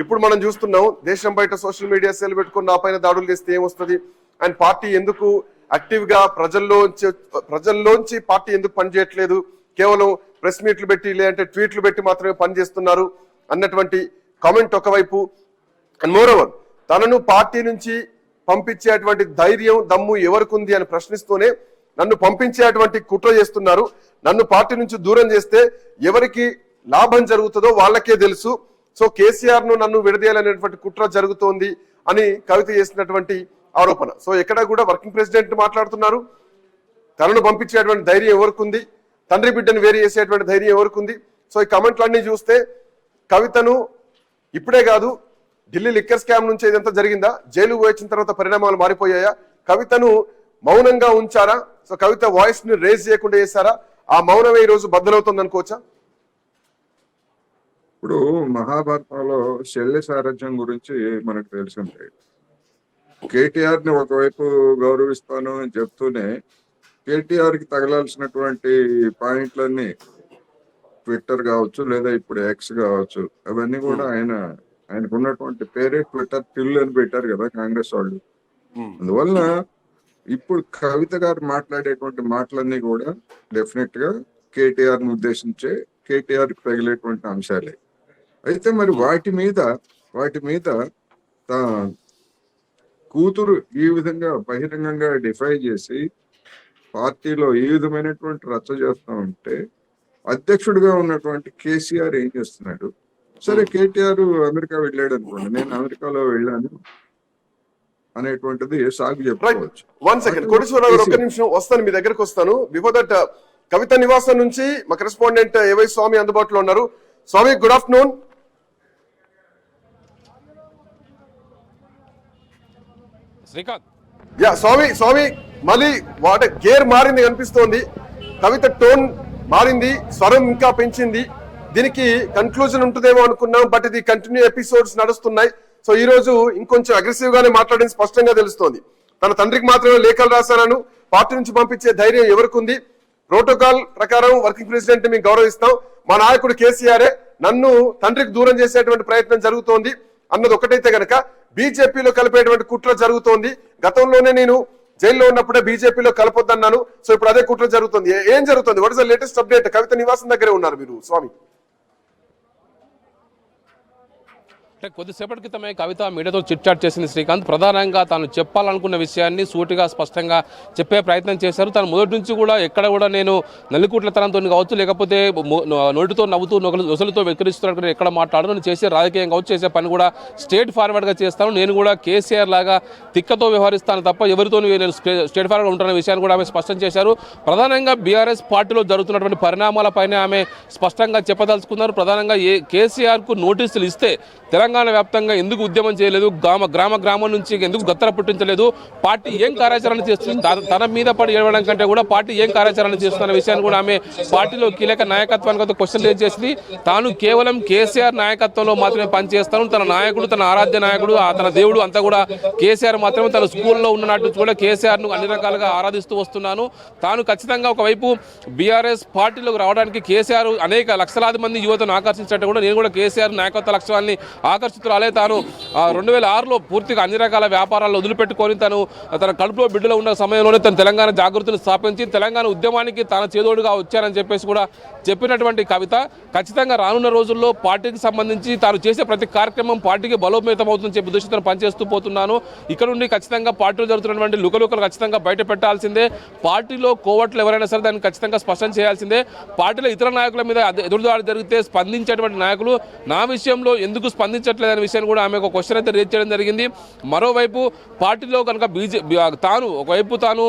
ఇప్పుడు మనం చూస్తున్నాం. దేశం బయట సోషల్ మీడియా సెల్ పెట్టుకుని నా పైన దాడులు చేస్తే ఏమొస్తుంది, అండ్ పార్టీ ఎందుకు యాక్టివ్ గా ప్రజల్లోంచి పార్టీ ఎందుకు పనిచేయట్లేదు, కేవలం ప్రెస్ మీట్లు పెట్టి లేదంటే ట్వీట్లు పెట్టి మాత్రమే పనిచేస్తున్నారు అన్నటువంటి కామెంట్ ఒకవైపు. అండ్ మోరోవర్ తనను పార్టీ నుంచి పంపించేటువంటి ధైర్యం, దమ్ము ఎవరికి ఉంది అని ప్రశ్నిస్తూనే నన్ను పంపించేటువంటి కుట్ర చేస్తున్నారు, నన్ను పార్టీ నుంచి దూరం చేస్తే ఎవరికి లాభం జరుగుతుందో వాళ్ళకే తెలుసు, సో కేసీఆర్ ను నన్ను విడదీయాలనేటువంటి కుట్ర జరుగుతోంది అని కవిత చేసినటువంటి ఆరోపణ. సో ఎక్కడ కూడా వర్కింగ్ ప్రెసిడెంట్ మాట్లాడుతున్నారు, తనను పంపించేటువంటి ధైర్యం ఎవరికి ఉంది, తండ్రి బిడ్డను వేరు చేసేటువంటి ధైర్యం ఎవరికి ఉంది. సో ఈ కమెంట్లన్నీ చూస్తే కవితను ఇప్పుడే కాదు, ఢిల్లీ లిక్కర్ స్కామ్ నుంచి ఇదంతా జరిగిందా, జైలు వచ్చిన తర్వాత పరిణామాలు మారిపోయాయా, కవితను మౌనంగా ఉంచారా, సో కవిత వాయిస్ ని రేజ్ చేయకుండా చేశారా, ఆ మౌనమే ఈ రోజు బద్దలవుతుంది అనుకోవచ్చా? ఇప్పుడు మహాభారతంలో శల్య సారథ్యం గురించి మనకు తెలిసిందే. కేటీఆర్ ని ఒకవైపు గౌరవిస్తాను అని చెప్తూనే కేటీఆర్ కి తగలాల్సినటువంటి పాయింట్లన్నీ ట్విట్టర్ కావచ్చు, లేదా ఇప్పుడు ఎక్స్ కావచ్చు, అవన్నీ కూడా ఆయనకు ఉన్నటువంటి పేరే ట్విట్టర్ టిల్ అని పెట్టారు కదా కాంగ్రెస్ వాళ్ళు. అందువల్ల ఇప్పుడు కవిత గారు మాట్లాడేటువంటి మాటలన్నీ కూడా డెఫినెట్ గా కేటీఆర్ ని ఉద్దేశించే, కేటీఆర్ కి తగిలేటువంటి అంశాలే. అయితే మరి వాటి మీద కూతురు ఈ విధంగా బహిరంగంగా డిఫై చేసి పార్టీలో ఈ విధమైనటువంటి రచ్చ చేస్తా ఉంటే అధ్యక్షుడిగా ఉన్నటువంటి కేసీఆర్ ఏం చేస్తున్నాడు? సరే, కేటీఆర్ అమెరికా వెళ్ళాడు అనుకోండి, నేను అమెరికాలో వెళ్ళాను అనేటువంటిది సాగు చెప్పుకోవచ్చు. వన్ సెకండ్ కోటేశ్వరరావు గారు, ఒక్క నిమిషం వస్తాను, మీ దగ్గరకు వస్తాను. బిఫోర్ దట్ కవిత నివాసం నుంచి మా కరెస్పాండెంట్ ఏవై స్వామి అందుబాటులో ఉన్నారు. స్వామి, గుడ్ ఆఫ్టర్నూన్. శ్రీకాంత్, స్వామి మళ్ళీ గేర్ మారింది కనిపిస్తోంది. కవిత టోన్ మారింది, స్వరం ఇంకా పెంచింది. దీనికి కన్క్లూజన్ ఉంటుందేమో అనుకున్నాం, బట్ ఇది కంటిన్యూ ఎపిసోడ్స్ నడుస్తున్నాయి. సో ఈ రోజు ఇంకొంచెం అగ్రెసివ్ గానే మాట్లాడింది స్పష్టంగా తెలుస్తోంది. తన తండ్రికి మాత్రమే లేఖలు రాశానను, పార్టీ నుంచి పంపించే ధైర్యం ఎవరికి ఉంది? ప్రోటోకాల్ ప్రకారం వర్కింగ్ ప్రెసిడెంట్ మేము గౌరవిస్తాం, మా నాయకుడు కేసీఆరే నన్ను తండ్రికి దూరం చేసేటువంటి ప్రయత్నం జరుగుతోంది అన్నది ఒకటైతే గనక, బీజేపీలో కలిపేటువంటి కుట్ర జరుగుతోంది. గతంలోనే నేను జైల్లో ఉన్నప్పుడే బీజేపీలో కలపొద్దన్నాను. సో ఇప్పుడు అదే కుట్ర జరుగుతుంది. ఏం జరుగుతుంది? What is the latest update? Kavitha నివాసం దగ్గరే ఉన్నారు మీరు స్వామి. అంటే కొద్దిసేపటి క్రితమే కవిత మీడియాతో చిట్ చాట్ చేసింది శ్రీకాంత్. ప్రధానంగా తాను చెప్పాలనుకున్న విషయాన్ని సూటిగా స్పష్టంగా చెప్పే ప్రయత్నం చేశారు. తను మొదటి నుంచి కూడా ఎక్కడ కూడా నేను నల్లికుట్లతనంతో కావచ్చు, లేకపోతే నోటితో నవ్వుతూ నొసలుతో వెక్కిరిస్తున్నట్టు ఎక్కడ మాట్లాడను, నేను చేసే రాజకీయం కావచ్చు, చేసే పని కూడా స్ట్రేట్ ఫార్వర్డ్గా చేస్తాను. నేను కూడా కేసీఆర్ లాగా తిక్కతో వ్యవహరిస్తాను తప్ప ఎవరితో నేను స్ట్రేట్ ఫార్వర్డ్ ఉంటున్న విషయాన్ని కూడా ఆమె స్పష్టం చేశారు. ప్రధానంగా బీఆర్ఎస్ పార్టీలో జరుగుతున్నటువంటి పరిణామాలపైన ఆమె స్పష్టంగా చెప్పదలుచుకున్నారు. ప్రధానంగా కేసీఆర్కు నోటీసులు ఇస్తే తెలంగాణ వ్యాప్తంగా ఎందుకు ఉద్యమం చేయలేదు, గ్రామం నుంచి ఎందుకు గత్తర పుట్టించలేదు, పార్టీ ఏం కార్యాచరణ చేస్తుంది, తన మీద పడి ఏడవడం కంటే కూడా పార్టీ ఏం కార్యాచరణ చేస్తున్న విషయాన్ని కూడా ఆమె పార్టీలో కీలక నాయకత్వానికి క్వశ్చన్ రేజ్ చేసింది. తాను కేవలం కేసీఆర్ నాయకత్వంలో మాత్రమే పనిచేస్తాను, తన నాయకుడు, తన ఆరాధ్య నాయకుడు, తన దేవుడు అంతా కూడా కేసీఆర్ మాత్రమే, తన స్కూల్లో ఉన్నట్టు కూడా కేసీఆర్ను అన్ని రకాలుగా ఆరాధిస్తూ వస్తున్నాను. తాను ఖచ్చితంగా ఒకవైపు బీఆర్ఎస్ పార్టీలోకి రావడానికి కేసీఆర్ అనేక లక్షలాది మంది యువతను ఆకర్షించినట్టు కూడా నేను కూడా కేసీఆర్ నాయకత్వ లక్ష్యాన్ని ఆకర్షితురాలే. తాను 2006లో పూర్తిగా అన్ని రకాల వ్యాపారాలు వదిలిపెట్టుకొని తన కడుపులో బిడ్డలో ఉన్న సమయంలోనే తన తెలంగాణ జాగృతిని స్థాపించి తెలంగాణ ఉద్యమానికి తన చేదోడుగా వచ్చానని చెప్పేసి కూడా చెప్పినటువంటి కవిత ఖచ్చితంగా రానున్న రోజుల్లో పార్టీకి సంబంధించి తాను చేసే ప్రతి కార్యక్రమం పార్టీకి బలోపేతం అవుతుందని చెప్పి ఉద్దేశంతో పనిచేస్తూ పోతున్నాను. ఇక్కడ నుండి ఖచ్చితంగా పార్టీలో జరుగుతున్నటువంటి లుకలుకలు ఖచ్చితంగా బయట పెట్టాల్సిందే. పార్టీలో కోవట్లు ఎవరైనా సరే దాన్ని ఖచ్చితంగా స్పష్టం చేయాల్సిందే. పార్టీలో ఇతర నాయకుల మీద ఎదురుదాడి జరిగితే స్పందించేటువంటి నాయకులు నా విషయంలో ఎందుకు స్పందించట్లేదనే విషయాన్ని కూడా ఆమె ఒక క్వశ్చన్ అయితే రేజ్ చేయడం జరిగింది. మరోవైపు పార్టీలో కనుక ఒకవైపు తాను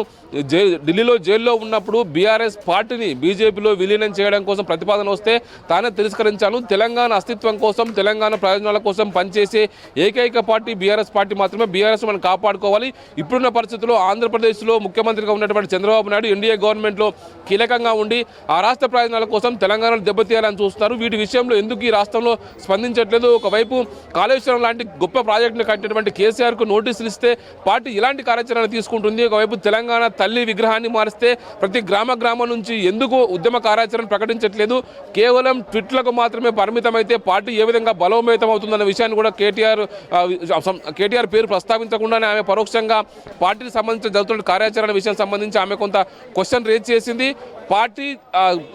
ఢిల్లీలో జైల్లో ఉన్నప్పుడు బీఆర్ఎస్ పార్టీని బీజేపీలో విలీనం చేయడం కోసం ప్రతిపాదన వస్తే తానే తిరస్కరించాను. తెలంగాణ అస్తిత్వం కోసం, తెలంగాణ ప్రయోజనాల కోసం పనిచేసే ఏకైక పార్టీ బీఆర్ఎస్ పార్టీ మాత్రమే. బీఆర్ఎస్ మనం కాపాడుకోవాలి. ఇప్పుడున్న పరిస్థితుల్లో ఆంధ్రప్రదేశ్లో ముఖ్యమంత్రిగా ఉన్నటువంటి చంద్రబాబు నాయుడు ఎన్డీఏ గవర్నమెంట్లో కీలకంగా ఉండి ఆ రాష్ట్ర ప్రయోజనాల కోసం తెలంగాణను దెబ్బతీయాలని చూస్తున్నారు. వీటి విషయంలో ఎందుకు ఈ రాష్ట్రంలో స్పందించట్లేదు? ఒకవైపు కాళేశ్వరం లాంటి గొప్ప ప్రాజెక్టును కట్టినటువంటి కేసీఆర్కు నోటీసులు ఇస్తే పార్టీ ఇలాంటి కార్యాచరణ తీసుకుంటుంది. ఒకవైపు తెలంగాణ తల్లి విగ్రహాన్ని మారిస్తే ప్రతి గ్రామం నుంచి ఎందుకు ఉద్యమ కార్యాచరణ ప్రకటించట్లేదు? కేవలం ట్విట్లకు మాత్రమే పరిమితమైతే పార్టీ ఏ విధంగా బలోపేతం అవుతుందన్న విషయాన్ని కూడా కేటీఆర్ పేరు ప్రస్తావించకుండానే ఆమె పరోక్షంగా పార్టీకి సంబంధించిన జరుగుతున్న కార్యాచరణ విషయం సంబంధించి ఆమె కొంత క్వశ్చన్ రేజ్ చేసింది. పార్టీ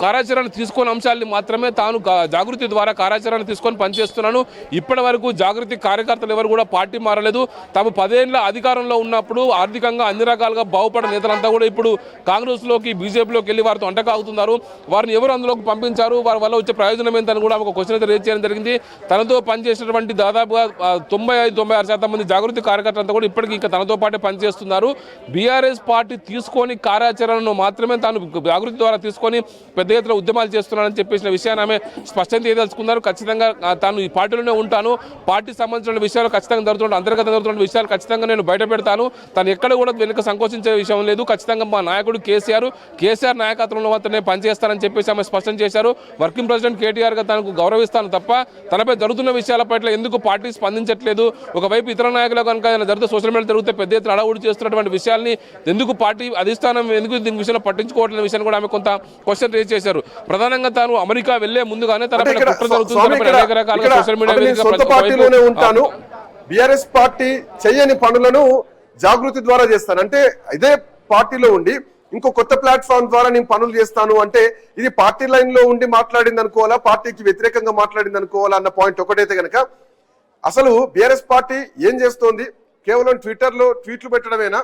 కార్యాచరణ తీసుకున్న అంశాలని మాత్రమే తాను జాగృతి ద్వారా కార్యాచరణ తీసుకొని పనిచేస్తున్నాను. ఇప్పటి వరకు జాగృతి కార్యకర్తలు ఎవరు కూడా పార్టీ మారలేదు. తాము 10 ఏళ్ల అధికారంలో ఉన్నప్పుడు ఆర్థికంగా అన్ని రకాలుగా బాగుపడిన నేతలంతా కూడా ఇప్పుడు కాంగ్రెస్లోకి, బీజేపీలోకి వెళ్ళి వారితో అంటకాగుతున్నారు. వారిని ఎవరు అందులోకి పంపించారు, వారి వల్ల వచ్చే ప్రయోజనం ఏంటని కూడా ఒక క్వశ్చన్ అయితే రేజ్ చేయడం జరిగింది. తనతో పనిచేసినటువంటి దాదాపుగా 95-96% మంది జాగృతి కార్యకర్తలంతా కూడా ఇప్పటికీ ఇంకా తనతో పాటే పనిచేస్తున్నారు. బీఆర్ఎస్ పార్టీ తీసుకొని కార్యాచరణను మాత్రమే తాను జాగృతి ద్వారా తీసుకొని పెద్ద ఎత్తున ఉద్యమాలు చేస్తున్నానని చెప్పేసిన విషయాన్ని ఆమె స్పష్టం చేయదలుచుకున్నారు. ఖచ్చితంగా తాను ఈ పార్టీలోనే ఉంటాను, పార్టీ సంబంధించిన విషయాలు ఖచ్చితంగా జరుగుతున్న అంతర్గతంగా జరుగుతున్న విషయాలు ఖచ్చితంగా నేను బయట పెడతాను, తను ఎక్కడ కూడా వెనుక సంకోచించే విషయం లేదు, ఖచ్చితంగా మా నాయకుడు కేసీఆర్ నాయకత్వంలో మాత్రమే పనిచేస్తానని చెప్పేసి ఆమె స్పష్టం చేశారు. వర్కింగ్ ప్రెసిడెంట్ కేటీఆర్గా తనకు గౌరవిస్తాను తప్ప తనపై జరుగుతున్న విషయాల పట్ల ఎందుకు పార్టీ స్పందించట్లేదు? ఒకవైపు ఇతర నాయకులు కనుక జరిగితే సోషల్ మీడియా జరిగితే పెద్ద ఎత్తున అడవుడు చేస్తున్నటువంటి విషయాల్ని ఎందుకు పార్టీ అధిష్టానం ఎందుకు దీని విషయంలో పట్టించుకోవట్లేని విషయాన్ని కూడా ఆమె కొంత క్వశ్చన్ రేజ్ చేశారు. ప్రధానంగా తాను అమెరికా వెళ్లే ముందుగానే తన ఉంటాను, బీఆర్ఎస్ పార్టీ చెయ్యని పనులను జాగృతి ద్వారా చేస్తాను అంటే ఇదే పార్టీలో ఉండి ఇంకో కొత్త ప్లాట్ఫామ్ ద్వారా నేను పనులు చేస్తాను అంటే ఇది పార్టీ లైన్ లో ఉండి మాట్లాడింది అనుకోవాలా, పార్టీకి వ్యతిరేకంగా మాట్లాడింది అనుకోవాలా అన్న పాయింట్ ఒకటైతే కనుక అసలు బీఆర్ఎస్ పార్టీ ఏం చేస్తోంది? కేవలం ట్విట్టర్లో ట్వీట్లు పెట్టడమేనా?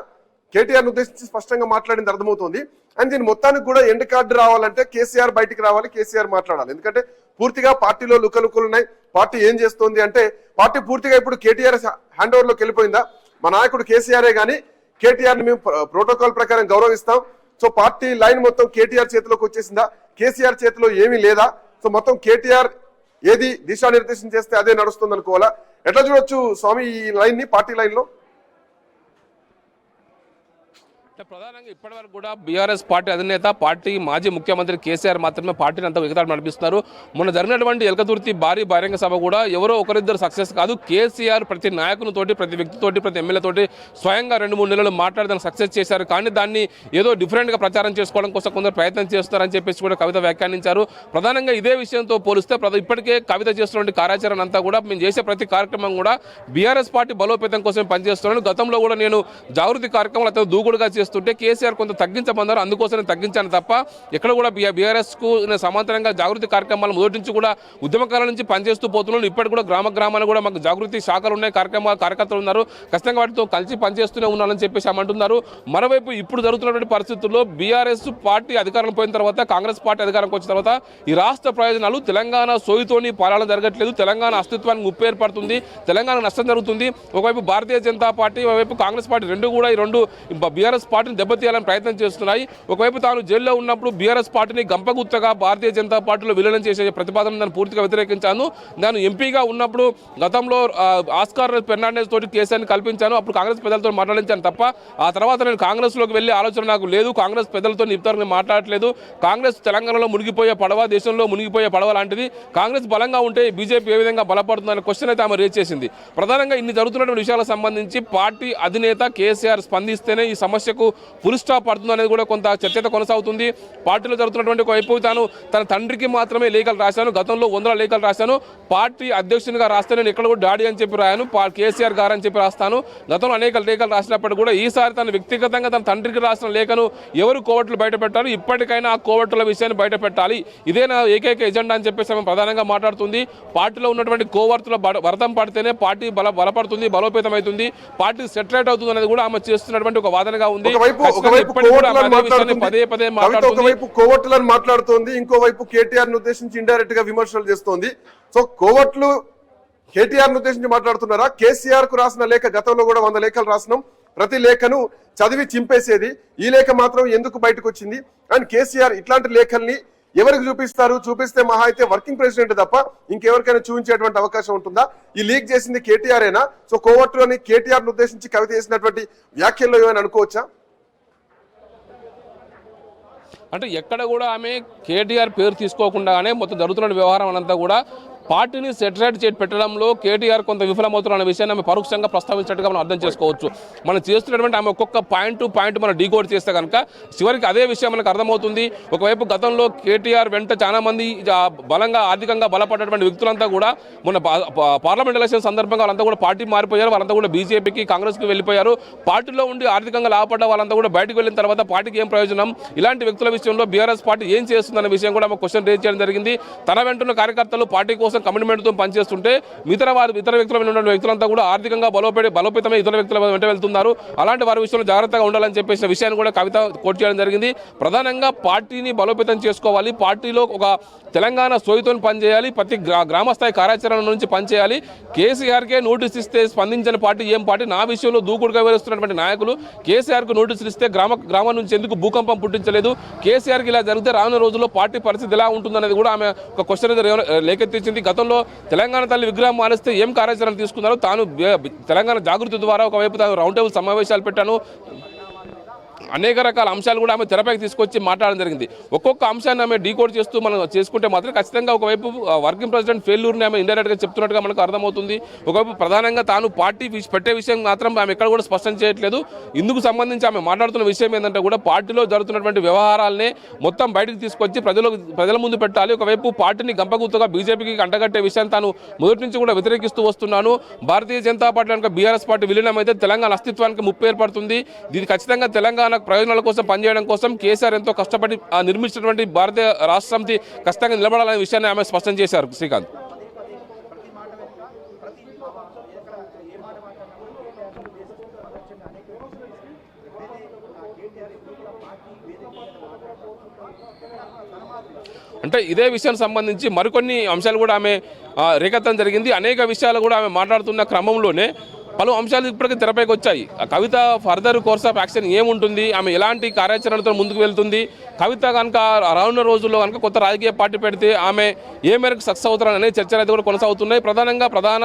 కేటీఆర్ ఉద్దేశించి స్పష్టంగా మాట్లాడింది అర్థమవుతుంది. అండ్ దీని మొత్తానికి కూడా ఎండ్ కార్డు రావాలంటే కేసీఆర్ బయటికి రావాలి, కేసీఆర్ మాట్లాడాలి. ఎందుకంటే పూర్తిగా పార్టీలో లుకలుకలు ఉన్నాయి. పార్టీ ఏం చేస్తోంది అంటే పార్టీ పూర్తిగా ఇప్పుడు కేటీఆర్ హ్యాండ్ ఓవర్ లోకి వెళ్ళిపోయిందా? మా నాయకుడు కేసీఆరే కానీ కేటీఆర్ ని మేము ప్రోటోకాల్ ప్రకారం గౌరవిస్తాం. సో పార్టీ లైన్ మొత్తం కేటీఆర్ చేతిలోకి వచ్చేసిందా? కేసీఆర్ చేతిలో ఏమీ లేదా? సో మొత్తం కేటీఆర్ ఏది దిశానిర్దేశం చేస్తే అదే నడుస్తుంది అనుకోవాలా? ఎట్లా చూడొచ్చు స్వామి ఈ లైన్ ని, పార్టీ లైన్ లో? అంటే ప్రధానంగా ఇప్పటివరకు కూడా బీఆర్ఎస్ పార్టీ అధినేత పార్టీ మాజీ ముఖ్యమంత్రి కేసీఆర్ మాత్రమే పార్టీని అంతా ఎగతాడు నడిపిస్తున్నారు. మొన్న జరిగినటువంటి ఎలకతుర్తి భారీ బహిరంగ సభ కూడా ఎవరో ఒకరిద్దరు సక్సెస్ కాదు. కేసీఆర్ ప్రతి నాయకునితోటి, ప్రతి వ్యక్తితోటి, ప్రతి ఎమ్మెల్యేతోటి స్వయంగా 2-3 నెలలు మాట్లాడి దాన్ని సక్సెస్ చేశారు. కానీ దాన్ని ఏదో డిఫరెంట్గా ప్రచారం చేసుకోవడం కోసం కొందరు ప్రయత్నం చేస్తారని చెప్పేసి కూడా కవిత వ్యాఖ్యానించారు. ప్రధానంగా ఇదే విషయంతో పోలిస్తే ఇప్పటికే కవిత చేస్తున్నటువంటి కార్యాచరణ అంతా కూడా మేము చేసే ప్రతి కార్యక్రమం కూడా బీఆర్ఎస్ పార్టీ బలోపేతం కోసం పనిచేస్తున్నాను. గతంలో కూడా నేను జాగృతి కార్యక్రమాలు అతను దూకుడుగా చేస్తుంటే కేసీఆర్ కొంత తగ్గించమన్నారు, అందుకోసం నేను తగ్గించాను తప్ప ఎక్కడ కూడా బీఆర్ఎస్కు సమాంతరంగా జాగృతి కార్యక్రమాలు మొదటి నుంచి కూడా ఉద్యమకాలం నుంచి పనిచేస్తూ పోతున్నాను. ఇప్పటికి కూడా గ్రామాలు కూడా మాకు జాగృతి శాఖలు ఉన్నాయి, కార్యకర్తలు ఉన్నారు, ఖచ్చితంగా వాటితో కలిసి పనిచేస్తూనే ఉన్నానని చెప్పేసి అంటున్నారు. మరోవైపు ఇప్పుడు జరుగుతున్నటువంటి పరిస్థితుల్లో బీఆర్ఎస్ పార్టీ అధికారంలో పోయిన తర్వాత, కాంగ్రెస్ పార్టీ అధికారంకి వచ్చిన తర్వాత ఈ రాష్ట్ర ప్రయోజనాలు తెలంగాణ సోయితోని పాలన జరగట్లేదు, తెలంగాణ అస్తిత్వానికి ముప్పు ఏర్పడుతుంది, తెలంగాణ నష్టం జరుగుతుంది. ఒకవైపు భారతీయ జనతా పార్టీ, ఒకవైపు కాంగ్రెస్ పార్టీ రెండు కూడా ఈ రెండు బీఆర్ఎస్ పార్టీని దెబ్బతీయాలని ప్రయత్నం చేస్తున్నాయి. ఒకవైపు తాను జైల్లో ఉన్నప్పుడు బీఆర్ఎస్ పార్టీని గంపగుత్తగా భారతీయ జనతా పార్టీలో విలీనం చేసే ప్రతిపాదన దాన్ని పూర్తిగా వ్యతిరేకించాను. నేను ఎంపీగా ఉన్నప్పుడు గతంలో ఆస్కార్ ఫెర్నాండెస్ తోటి కేసీఆర్ని కల్పించాను, అప్పుడు కాంగ్రెస్ పెద్దలతో మాట్లాడించాను తప్ప ఆ తర్వాత నేను కాంగ్రెస్లోకి వెళ్ళే ఆలోచన నాకు లేదు, కాంగ్రెస్ పెద్దలతో ఇంతవరకు మాట్లాడట్లేదు. కాంగ్రెస్ తెలంగాణలో మునిగిపోయే పడవ, దేశంలో మునిగిపోయే పడవ లాంటిది. కాంగ్రెస్ బలంగా ఉంటే బీజేపీ ఏ విధంగా బలపడుతుందనే క్వశ్చన్ అయితే ఆమె రేజ్ చేసింది. ప్రధానంగా ఇన్ని జరుగుతున్నటువంటి విషయాలకు సంబంధించి పార్టీ అధినేత కేసీఆర్ స్పందిస్తేనే ఈ సమస్యకు ఫుల్ స్టాప్ పడుతుంది అనేది కూడా కొంత చర్చ కొనసాగుతుంది. పార్టీలో జరుగుతున్నటువంటి ఒకవైపు తన తండ్రికి మాత్రమే లేఖలు రాశాను, గతంలో 100 లేఖలు రాశాను, పార్టీ అధ్యక్షునిగా రాస్తే నేను ఎక్కడ కూడా డాడీ అని చెప్పి రాయాను, కేసీఆర్ గారు అని చెప్పి రాస్తాను. గతంలో అనేక లేఖలు రాసినప్పుడు కూడా ఈసారి తను వ్యక్తిగతంగా తన తండ్రికి రాసిన లేఖను ఎవరు కోవట్లు బయట పెట్టారు, ఇప్పటికైనా ఆ కోవట్ల విషయాన్ని బయట పెట్టాలి, ఇదే నా ఏకైక ఎజెండా అని చెప్పేసి ఆమె ప్రధానంగా మాట్లాడుతుంది. పార్టీలో ఉన్నటువంటి కోవర్తుల వరదం పడితేనే పార్టీ బలపడుతుంది, బలోపేతం అవుతుంది, పార్టీ సెటిలైట్ అవుతుంది అనేది కూడా ఆమె చేస్తున్నటువంటి ఒక వాదనగా ఉంది. ఒకవైపు కోవట్లను మాట్లాడుతోంది, ఇంకోవైపు కేటీఆర్ ను ఉద్దేశించి ఇండైరెక్ట్ గా విమర్శలు చేస్తోంది. సో కోవట్లు కేటీఆర్ ను ఉద్దేశించి మాట్లాడుతున్నారా? కేసీఆర్ కు రాసిన లేఖ, గతంలో కూడా 100 లేఖలు రాసినాం, ప్రతి లేఖను చదివి చింపేసేది, ఈ లేఖ మాత్రం ఎందుకు బయటకు వచ్చింది? అండ్ కేసీఆర్ ఇట్లాంటి లేఖల్ని ఎవరికి చూపిస్తారు? చూపిస్తే మహా అయితే వర్కింగ్ ప్రెసిడెంట్ తప్ప ఇంకెవరికైనా చూపించేటువంటి అవకాశం ఉంటుందా? ఈ లీక్ చేసింది కేటీఆర్ఏనా? సో కోవట్లు అని కేటీఆర్ ను ఉద్దేశించి కవిత చేసినటువంటి వ్యాఖ్యల్లో ఏమైనా అనుకోవచ్చా? అంటే ఎక్కడ కూడా ఆమె కేటీఆర్ పేరు తీసుకోకుండానే మొత్తం జరుగుతున్న వ్యవహారం అంతా కూడా పార్టీని సెటరేట్ చేసి పెట్టడంలో కేటీఆర్ కొంత విఫలమవుతున్న విషయాన్ని ఆమె పరోక్షంగా ప్రస్తావించినట్టుగా మనం అర్థం చేసుకోవచ్చు. మనం చేస్తున్నటువంటి ఆమె ఒక్కొక్క పాయింట్ టు పాయింట్ మనం డీకోడ్ చేస్తే కనుక చివరికి అదే విషయం మనకు అర్థమవుతుంది. ఒకవైపు గతంలో కేటీఆర్ వెంట చాలా మంది బలంగా ఆర్థికంగా బలపడినటువంటి వ్యక్తులంతా కూడా మొన్న పార్లమెంట్ ఎలక్షన్ సందర్భంగా వాళ్ళంతా కూడా పార్టీ మారిపోయారు, వాళ్ళంతా కూడా బీజేపీకి, కాంగ్రెస్కి వెళ్ళిపోయారు. పార్టీలో ఉండి ఆర్థికంగా లాభపడ్డ వాళ్ళంతా కూడా బయటకు వెళ్ళిన తర్వాత పార్టీకి ఏం ప్రయోజనం? ఇలాంటి వ్యక్తుల విషయంలో బీఆర్ఎస్ పార్టీ ఏం చేస్తుందన్న విషయం కూడా ఆమె క్వశ్చన్ రేజ్ చేయడం జరిగింది. తన వెంటున్న కార్యకర్తలు పార్టీ కోసం కమిట్మెంట్తో పనిచేస్తుంటే ఇతర వ్యక్తుల ఉన్నటువంటి వ్యక్తులంతా కూడా ఆర్థికంగా బలోపేతమై ఇతర వ్యక్తుల వెంట వెళ్తున్నారు. అలాంటి వారి విషయంలో జాగ్రత్తగా ఉండాలని చెప్పేసిన విషయాన్ని కూడా కవిత కోట్ చేయడం జరిగింది. ప్రధానంగా పార్టీని బలోపేతం చేసుకోవాలి, పార్టీలో ఒక తెలంగాణ సోయితో పనిచేయాలి, ప్రతి గ్రామస్థాయి కార్యాచరణ నుంచి పనిచేయాలి. కేసీఆర్కే నోటీస్ ఇస్తే స్పందించిన పార్టీ ఏం పార్టీ? నా విషయంలో దూకుడుగా వివరిస్తున్నటువంటి నాయకులు కేసీఆర్కు నోటీసులు ఇస్తే గ్రామం నుంచి ఎందుకు భూకంపం పుట్టించలేదు? కేసీఆర్కి ఇలా జరిగితే రానున్న రోజుల్లో పార్టీ పరిస్థితి ఎలా ఉంటుందనేది కూడా ఆమె ఒక క్వశ్చన్ లేకెత్తించింది. గతంలో తెలంగాణ తల్లి విగ్రహం మారిస్తే ఏం కార్యాచరణ తీసుకున్నారో తాను తెలంగాణ జాగృతి ద్వారా ఒకవైపు తాను రౌండ్ టేబుల్ సమావేశాలు పెట్టాను, అనేక రకాల అంశాలు కూడా ఆమె తెరపైకి తీసుకొచ్చి మాట్లాడడం జరిగింది. ఒక్కొక్క అంశాన్ని ఆమె డీకోడ్ చేస్తూ మనం చేసుకుంటే మాత్రం ఖచ్చితంగా ఒకవైపు వర్కింగ్ ప్రెసిడెంట్ ఫెయిల్యూర్ని ఆమె ఇండైరెక్ట్గా చెప్తున్నట్టుగా మనకు అర్థమవుతుంది. ఒకవైపు ప్రధానంగా తాను పార్టీ పెట్టే విషయం మాత్రం ఆమె ఎక్కడ కూడా స్పష్టం చేయట్లేదు. ఇందుకు సంబంధించి ఆమె మాట్లాడుతున్న విషయం ఏంటంటే కూడా పార్టీలో జరుగుతున్నటువంటి వ్యవహారాలనే మొత్తం బయటకు తీసుకొచ్చి ప్రజల ముందు పెట్టాలి. ఒకవైపు పార్టీని గంపగుత్తగా బీజేపీకి అంటగట్టే విషయాన్ని తాను మొదటి నుంచి కూడా వ్యతిరేకిస్తూ వస్తున్నాను. భారతీయ జనతా పార్టీ కనుక బీఆర్ఎస్ పార్టీ విలీనం అయితే తెలంగాణ అస్తిత్వానికి ముప్పు ఏర్పడుతుంది. దీన్ని ఖచ్చితంగా తెలంగాణ ప్రయోజనాల కోసం పనిచేయడం కోసం కేసీఆర్ ఎంతో కష్టపడి నిర్మించినటువంటి భారతీయ రాష్ట్ర సమితి ఖచ్చితంగా నిలబడాలనే విషయాన్ని ఆమె స్పష్టం చేశారు. శ్రీకాంత్, అంటే ఇదే విషయానికి సంబంధించి మరికొన్ని అంశాలు కూడా ఆమె రేకెత్తడం జరిగింది. అనేక విషయాలు కూడా ఆమె మాట్లాడుతున్న క్రమంలోనే పలు అంశాలు ఇప్పటికీ తెరపైకి వచ్చాయి. ఆ కవిత ఫర్దర్ కోర్స్ ఆఫ్ యాక్షన్ ఏముంటుంది, ఆమె ఎలాంటి కార్యాచరణతో ముందుకు వెళ్తుంది, కవిత కనుక రానున్న రోజుల్లో కనుక కొత్త రాజకీయ పార్టీ పెడితే ఆమె ఏ మేరకు సక్సెస్ అవుతారని అనే చర్చలు అయితే కూడా కొనసాగుతున్నాయి. ప్రధాన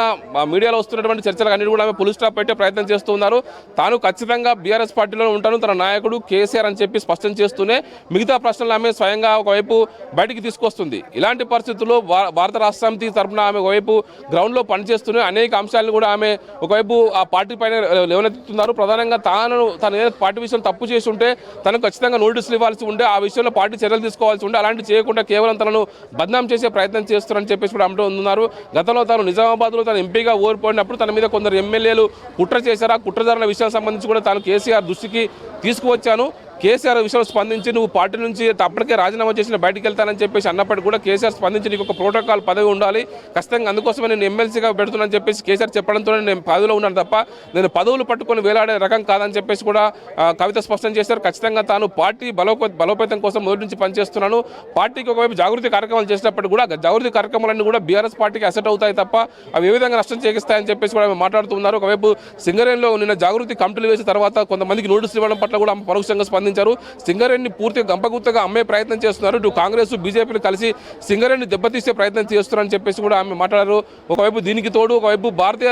మీడియాలో వస్తున్నటువంటి చర్చలు అన్నిటి కూడా ఆమె పులి స్టాప్ పెట్టే ప్రయత్నం చేస్తున్నారు. తాను ఖచ్చితంగా బీఆర్ఎస్ పార్టీలో ఉంటాను, తన నాయకుడు కేసీఆర్ అని చెప్పి స్పష్టం చేస్తూనే మిగతా ప్రశ్నలు ఆమె స్వయంగా ఒకవైపు బయటికి తీసుకొస్తుంది. ఇలాంటి పరిస్థితుల్లో భారత రాష్ట్ర సమితి తరఫున ఆమె ఒకవైపు గ్రౌండ్లో పనిచేస్తూనే అనేక అంశాలను కూడా ఆమె ఒకవైపు ఆ పార్టీ పైన లేవనెత్తుతున్నారు. ప్రధానంగా తను ఏదైతే పార్టీ విషయం తప్పు చేసి ఉంటే తనకు ఖచ్చితంగా నోటీసులు ఇవ్వాల్సి ఉంటే ఆ విషయంలో పార్టీ చర్యలు తీసుకోవాల్సి ఉంటే అలాంటి చేయకుండా కేవలం తనను బద్నాం చేసే ప్రయత్నం చేస్తున్నారని చెప్పేసి కూడా అంటున్నారు. గతంలో తాను నిజామాబాద్లో తను ఎంపీగా ఓడిపోయినప్పుడు తన మీద కొందరు ఎమ్మెల్యేలు కుట్ర చేశారు. ఆ కుట్ర జరిగిన విషయానికి సంబంధించి కూడా తాను కేసీఆర్ దృష్టికి తీసుకువచ్చాను. కేసీఆర్ విషయంలో స్పందించి నువ్వు పార్టీ నుంచి అప్పటికే రాజీనామా చేసిన బయటికి వెళ్తానని చెప్పేసి అన్నప్పటికీ కూడా కేసీఆర్ స్పందించి నీకు ఒక ప్రోటోకాల్ పదవి ఉండాలి, ఖచ్చితంగా అందుకోసమే నేను ఎమ్మెల్సీగా పెడుతున్నానని చెప్పేసి కేసీఆర్ చెప్పడంతో నేను పదవిలో ఉన్నాను తప్ప నేను పదవులు పట్టుకొని వేలాడే రకం కాదని చెప్పేసి కూడా కవిత స్పష్టం చేశారు. ఖచ్చితంగా తాను పార్టీ బలోపేతం కోసం మొదటి నుంచి పనిచేస్తున్నాను. పార్టీకి ఒకవైపు జాగృతి కార్యక్రమాలు చేసినప్పటికీ కూడా జాగృతి కార్యక్రమాలన్నీ కూడా బీఆర్ఎస్ పార్టీకి అసెట్ అవుతాయి తప్ప అవి ఏ విధంగా నష్టం చేకిస్తాయని చెప్పేసి కూడా మాట్లాడుతున్నారు. ఒకవైపు సింగరేణిలో నిన్న జాగృతి కమిటీలు వేసిన తర్వాత కొంతమందికి నోటీసులు ఇవ్వడం పట్ల కూడా పరోక్షంగా స్పందించారు. సింగరేణిని పూర్తిగా గంపగుత్తగా అమ్మే ప్రయత్నం చేస్తున్నారు. ఇటు కాంగ్రెస్ బీజేపీలు కలిసి సింగరేణిని దెబ్బతీసే ప్రయత్నం చేస్తున్నారని చెప్పేసి కూడా ఆమె మాట్లాడారు. ఒకవైపు దీనికి తోడు ఒకవైపు భారతీయ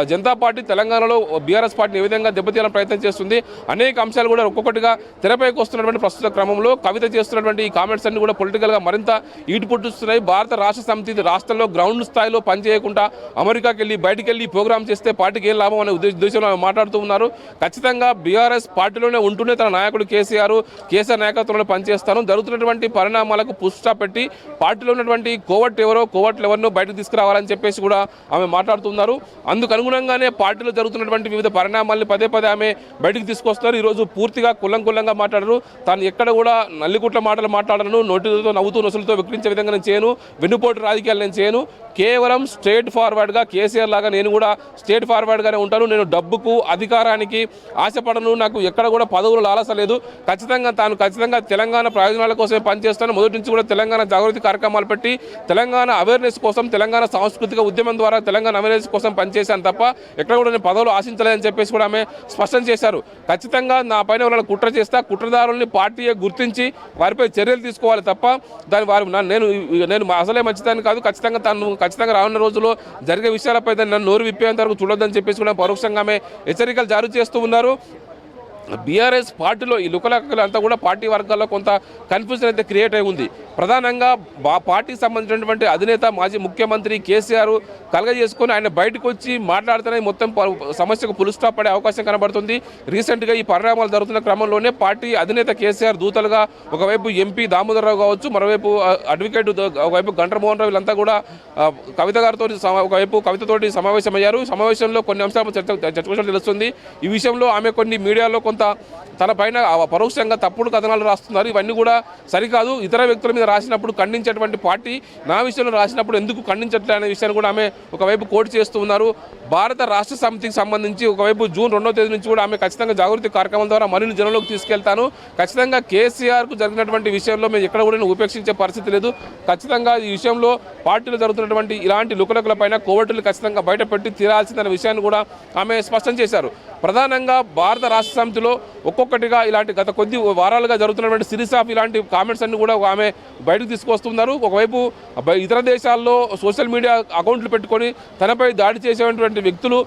జనతా పార్టీ తెలంగాణలో బీఆర్ఎస్ పార్టీని ఏ విధంగా దెబ్బతీయాలని ప్రయత్నం చేస్తుంది. అనేక అంశాలు కూడా ఒక్కొక్కటిగా తెరపైకి వస్తున్నటువంటి ప్రస్తుత క్రమంలో కవిత చేస్తున్నటువంటి ఈ కామెంట్స్ అన్ని కూడా పొలిటికల్గా మరింత ఈటు పుట్టిస్తున్నాయి. భారత రాష్ట్ర సమితి రాష్ట్రంలో గ్రౌండ్ స్థాయిలో పనిచేయకుండా అమెరికాకి వెళ్ళి బయటికి వెళ్ళి ప్రోగ్రామ్ చేస్తే పార్టీకి ఏం లాభం అనే ఉద్దేశంలో మాట్లాడుతూ ఉన్నారు. ఖచ్చితంగా బీఆర్ఎస్ పార్టీలోనే ఉంటూనే తన నాయకుడు కేసీఆర్ నాయకత్వంలో పనిచేస్తాను. జరుగుతున్నటువంటి పరిణామాలకు పుల్ స్టాప్ పెట్టి పార్టీలో ఉన్నటువంటి కోవట్లు ఎవరినో బయటకు తీసుకురావాలని చెప్పేసి కూడా ఆమె మాట్లాడుతున్నారు. అందుకు అనుగుణంగానే పార్టీలో జరుగుతున్నటువంటి వివిధ పరిణామాలను పదే ఆమె బయటకు తీసుకొస్తున్నారు. ఈరోజు పూర్తిగా కుల్లంగా మాట్లాడరు. తాను ఎక్కడ కూడా నల్లికుట్ల మాటలు మాట్లాడను, నోటితో నవ్వుతూ నొసులతో విక్రించే విధంగా నేను చేయను, వెన్నుపోటు రాజకీయాలు నేను చేయను, కేవలం స్ట్రేట్ ఫార్వర్డ్గా కేసీఆర్ లాగా నేను కూడా స్ట్రేట్ ఫార్వర్డ్గానే ఉంటాను. నేను డబ్బుకు అధికారానికి ఆశపడను, నాకు ఎక్కడ కూడా పదవులు లాలస లేదు. ఖచ్చితంగా తెలంగాణ ప్రయోజనాల కోసమే పనిచేస్తాను. మొదటి నుంచి కూడా తెలంగాణ జాగృతి కార్యక్రమాలు పెట్టి తెలంగాణ అవేర్నెస్ కోసం, తెలంగాణ సాంస్కృతిక ఉద్యమం ద్వారా తెలంగాణ అవేర్నెస్ కోసం పనిచేశాను తప్ప ఎక్కడ కూడా నేను పదవులు ఆశించలేదని చెప్పేసి కూడా ఆమె స్పష్టం చేశారు. ఖచ్చితంగా నా పైన ఎవరైనా కుట్ర చేస్తా కుట్రదారుల్ని పార్టీయే గుర్తించి వారిపై చర్యలు తీసుకోవాలి తప్ప నేను అసలే మంచిదాన్ని కాదు. ఖచ్చితంగా రానున్న రోజుల్లో జరిగే విషయాలపై నన్ను నోరు విప్పేంత వరకు చూడొద్దని చెప్పేసి కూడా పరోక్షంగా ఆమె హెచ్చరికలు జారీ చేస్తూ ఉన్నారు. బీఆర్ఎస్ పార్టీలో ఈ లుకలకలు అంతా కూడా పార్టీ వర్గాల్లో కొంత కన్ఫ్యూజన్ అయితే క్రియేట్ అయి ఉంది. ప్రధానంగా పార్టీకి సంబంధించినటువంటి అధినేత మాజీ ముఖ్యమంత్రి కేసీఆర్ కలగజేసుకొని ఆయన బయటకు వచ్చి మాట్లాడుతూనే మొత్తం సమస్యకు పుల్ స్టాప్ పడే అవకాశం కనబడుతుంది. రీసెంట్గా ఈ పరిణామాలు జరుగుతున్న క్రమంలోనే పార్టీ అధినేత కేసీఆర్ దూతలుగా ఒకవైపు ఎంపీ దామోదరరావు కావచ్చు, మరోవైపు అడ్వకేట్ ఒకవైపు గంటా మోహన్ రావు వీళ్ళంతా కూడా కవిత గారితో ఒకవైపు కవితతోటి సమావేశమయ్యారు. సమావేశంలో కొన్ని అంశాలు చర్చ తెలుస్తుంది. ఈ విషయంలో ఆమె కొన్ని మీడియాలో తన పైన పరోక్షంగా తప్పుడు కథనాలు రాస్తున్నారు. ఇవన్నీ కూడా సరికాదు. ఇతర వ్యక్తుల మీద రాసినప్పుడు ఖండించేటువంటి పార్టీ నా విషయంలో రాసినప్పుడు ఎందుకు ఖండించట్లే అనే విషయాన్ని కూడా ఆమె ఒకవైపు కోట్ చేస్తూ ఉన్నారు. భారత రాష్ట్ర సమితికి సంబంధించి ఒకవైపు జూన్ 2వ తేదీ నుంచి కూడా ఆమె ఖచ్చితంగా జాగృతి కార్యక్రమం ద్వారా మరిన్ని జనంలోకి తీసుకెళ్తాను. ఖచ్చితంగా కేసీఆర్కు జరిగినటువంటి విషయంలో మేము ఎక్కడ కూడా ఉపేక్షించే పరిస్థితి లేదు. ఖచ్చితంగా ఈ విషయంలో పార్టీలో జరుగుతున్నటువంటి ఇలాంటి లుకలకుల పైన కోవట్లు ఖచ్చితంగా బయటపెట్టి తీరాల్సిందనే విషయాన్ని కూడా ఆమె స్పష్టం చేశారు. ప్రధానంగా భారత రాష్ట్ర సమితిలో ఒక్కొక్కటిగా ఇలాంటి గత కొద్ది వారాలుగా జరుగుతున్నటువంటి సిరీస్ ఆఫ్ ఇలాంటి కామెంట్స్ అన్ని కూడా ఆమె బయటకు తీసుకొస్తున్నారు. ఒకవైపు ఇతర దేశాల్లో సోషల్ మీడియా అకౌంట్లు పెట్టుకొని తనపై దాడి చేసేటువంటి వ్యక్తులు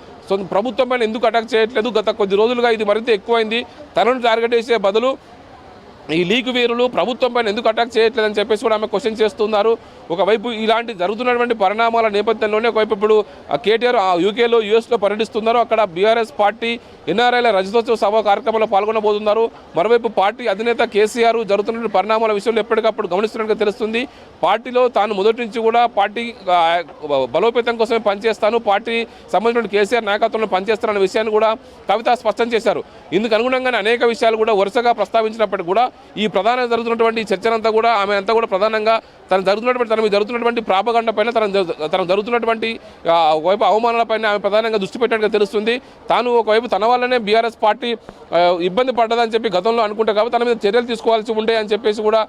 ప్రభుత్వం పైన ఎందుకు అటాక్ చేయట్లేదు, గత కొద్ది రోజులుగా ఇది మరింత ఎక్కువైంది, తనను టార్గెట్ చేసే బదులు ఈ లీక్ వీరులు ప్రభుత్వం పైన ఎందుకు అటాక్ చేయట్లేదని చెప్పేసి కూడా ఆమె క్వశ్చన్ చేస్తున్నారు. ఒకవైపు ఇలాంటి జరుగుతున్నటువంటి పరిణామాల నేపథ్యంలోనే ఒకవైపు ఇప్పుడు కేటీఆర్ యూకేలో యూఎస్లో పర్యటిస్తున్నారు. అక్కడ బీఆర్ఎస్ పార్టీ ఎన్ఆర్ఐల రజతోత్సవ సభ కార్యక్రమంలో పాల్గొనబోతున్నారు. మరోవైపు పార్టీ అధినేత కేసీఆర్ జరుగుతున్న పరిణామాల విషయంలో ఎప్పటికప్పుడు గమనిస్తున్నట్టుగా తెలుస్తుంది. పార్టీలో తాను మొదటి నుంచి కూడా పార్టీ బలోపేతం కోసమే పనిచేస్తాను, పార్టీ సంబంధించిన కేసీఆర్ నాయకత్వంలో పనిచేస్తారన్న విషయాన్ని కూడా కవిత స్పష్టం చేశారు. ఇందుకు అనుగుణంగానే అనేక విషయాలు కూడా వరుసగా ప్రస్తావించినప్పటికీ కూడా ఈ ప్రధానంగా జరుగుతున్నటువంటి చర్చనంతా కూడా ఆమె అంతా కూడా ప్రధానంగా తన మీద జరుగుతున్నటువంటి ప్రాపగండ పైన తన జరుగుతున్నటువంటి ఒకవైపు అవమానాల పైన ఆమె ప్రధానంగా దృష్టి పెట్టినట్టుగా తెలుస్తుంది. తాను ఒకవైపు తన వల్లనే బీఆర్ఎస్ పార్టీ ఇబ్బంది పడ్డదని చెప్పి గతంలో అనుకుంటే కాబట్టి తన మీద చర్యలు తీసుకోవాల్సి ఉండే అని చెప్పేసి కూడా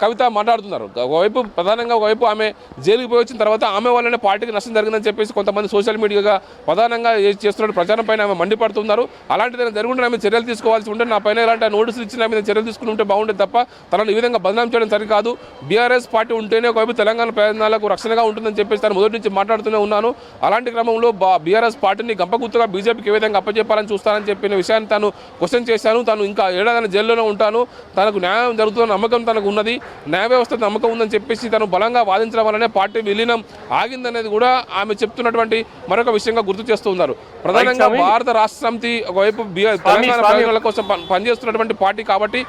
కవిత మాట్లాడుతున్నారు. ఒకవైపు ఆమె జైలుకి పోయి వచ్చిన తర్వాత ఆమె వల్లనే పార్టీకి నష్టం జరిగిందని చెప్పేసి కొంతమంది సోషల్ మీడియాగా ప్రధానంగా చేస్తున్న ప్రచారం పైన ఆమె మండిపడుతున్నారు. అలాంటిది జరుగుతుంటే ఆమె చర్యలు తీసుకోవాల్సి ఉంటే నా పైన ఇలాంటి నోటీసులు ఇచ్చిన మీద చర్యలు తీసుకుని ఉంటే బాగుండేది తప్ప తనను ఈ విధంగా బదనాం చేయడం సరికాదు. బీఆర్ఎస్ పార్టీ ఉంటేనే ఒకవైపు తెలంగాణ ప్రయోజనాలకు రక్షణగా ఉంటుందని చెప్పేసి తను మొదటి నుంచి మాట్లాడుతూనే ఉన్నాను. అలాంటి క్రమంలో బీఆర్ఎస్ పార్టీని గంపగుత్తుగా బీజేపీకి ఏ విధంగా అప్పచెప్పాలని చూస్తానని చెప్పిన విషయాన్ని తాను క్వశ్చన్ చేశాను. తాను ఇంకా ఏడాది జైల్లోనే ఉంటాను, తనకు న్యాయం జరుగుతున్న నమ్మకం తనకు ఉన్నది, న్యాయ వ్యవస్థ నమ్మకం ఉందని చెప్పేసి తను బలంగా వాదించడం వల్లనే పార్టీ విలీనం ఆగిందనేది కూడా ఆమె చెప్తున్నటువంటి మరొక విషయంగా గుర్తు చేస్తూ ఉన్నారు. ప్రధానంగా భారత రాష్ట్ర సమితి ఒకవైపు తెలంగాణ ప్రయోజనాల కోసం పనిచేస్తున్నటువంటి పార్టీ కాబట్టి.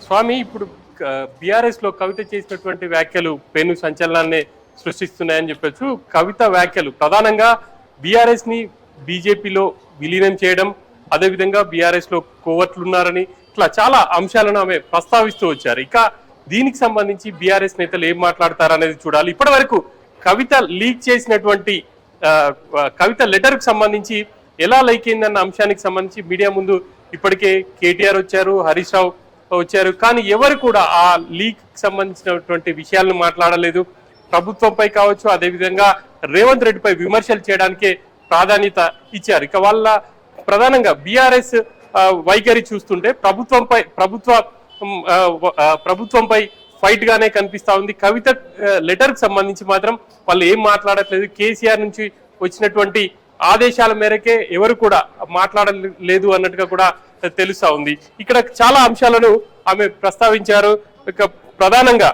స్వామి, ఇప్పుడు బీఆర్ఎస్ లో కవిత చేసినటువంటి వ్యాఖ్యలు పెను సంచలనాన్ని సృష్టిస్తున్నాయని చెప్పొచ్చు. కవిత వ్యాఖ్యలు ప్రధానంగా బీఆర్ఎస్ ని బీజేపీలో విలీనం చేయడం, అదేవిధంగా బీఆర్ఎస్ లో కోవట్లున్నారని ఇట్లా చాలా అంశాలను ఆమె ప్రస్తావిస్తూ వచ్చారు. ఇక దీనికి సంబంధించి బీఆర్ఎస్ నేతలు ఏం మాట్లాడతారనేది చూడాలి. ఇప్పటి వరకు కవిత లీక్ చేసినటువంటి కవిత లెటర్ కు సంబంధించి ఎలా లీక్ అయిందన్న అంశానికి సంబంధించి మీడియా ముందు ఇప్పటికే కేటీఆర్ వచ్చారు, హరీష్ రావు వచ్చారు, కానీ ఎవరు కూడా ఆ లీక్ సంబంధించినటువంటి విషయాలను మాట్లాడలేదు. ప్రభుత్వంపై కావచ్చు, అదేవిధంగా రేవంత్ రెడ్డిపై విమర్శలు చేయడానికే ప్రాధాన్యత ఇచ్చారు. ఇక వాళ్ళ ప్రధానంగా బీఆర్ఎస్ వైఖరి చూస్తుంటే ప్రభుత్వంపై ఫైట్ గానే కనిపిస్తా ఉంది. కవిత లెటర్ కి సంబంధించి మాత్రం వాళ్ళు ఏం మాట్లాడట్లేదు. కేసీఆర్ నుంచి వచ్చినటువంటి ఆదేశాల మేరకే ఎవరు కూడా మాట్లాడలేదు అన్నట్టుగా కూడా తెలుస్తా ఉంది. ఇక్కడ చాలా అంశాలను ఆమె ప్రస్తావించారు. ఇక ప్రధానంగా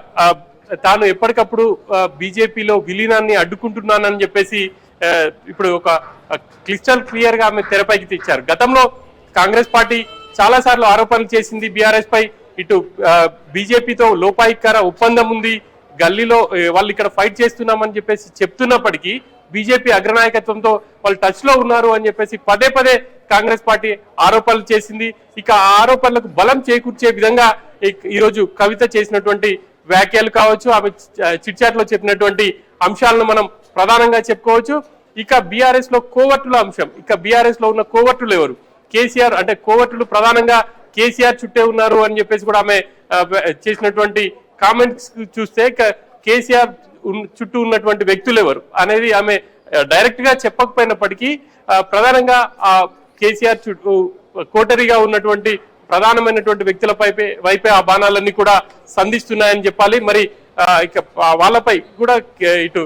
తాను ఎప్పటికప్పుడు బీజేపీలో విలీనాన్ని అడ్డుకుంటున్నానని చెప్పేసి ఇప్పుడు ఒక క్లిస్టల్ క్లియర్ గా ఆమె తెరపైకి తెచ్చారు. గతంలో కాంగ్రెస్ పార్టీ చాలా సార్లు ఆరోపణలు చేసింది బీఆర్ఎస్ పై. ఇటు బీజేపీతో లోపాయికార ఒప్పందం ఉంది, గల్లీలో వాళ్ళు ఇక్కడ ఫైట్ చేస్తున్నామని చెప్పేసి చెప్తున్నప్పటికీ బీజేపీ అగ్రనాయకత్వంతో వాళ్ళు టచ్ లో ఉన్నారు అని చెప్పేసి పదే పదే కాంగ్రెస్ పార్టీ ఆరోపణలు చేసింది. ఇక ఆ ఆరోపణలకు బలం చేకూర్చే విధంగా ఈరోజు కవిత చేసినటువంటి వ్యాఖ్యలు కావచ్చు, ఆమె చిట్ చాట్ లో చెప్పినటువంటి అంశాలను మనం ప్రధానంగా చెప్పుకోవచ్చు. ఇక బీఆర్ఎస్ లో కోవట్టుల అంశం, ఇక బీఆర్ఎస్ లో ఉన్న కోవట్టులు ఎవరు? కేసీఆర్, అంటే కోవట్టులు ప్రధానంగా కేసీఆర్ చుట్టే ఉన్నారు అని చెప్పేసి కూడా ఆమె చేసినటువంటి కామెంట్స్ చూస్తే కేసీఆర్ చుట్టూ ఉన్నటువంటి వ్యక్తులు ఎవరు అనేది ఆమె డైరెక్ట్ గా చెప్పకపోయినప్పటికీ ప్రధానంగా ఆ కేసీఆర్ చుట్టూ కోటరీగా ఉన్నటువంటి ప్రధానమైనటువంటి వైపే ఆ బాణాలన్నీ కూడా సంధిస్తున్నాయని చెప్పాలి. మరి ఇక వాళ్ళపై కూడా ఇటు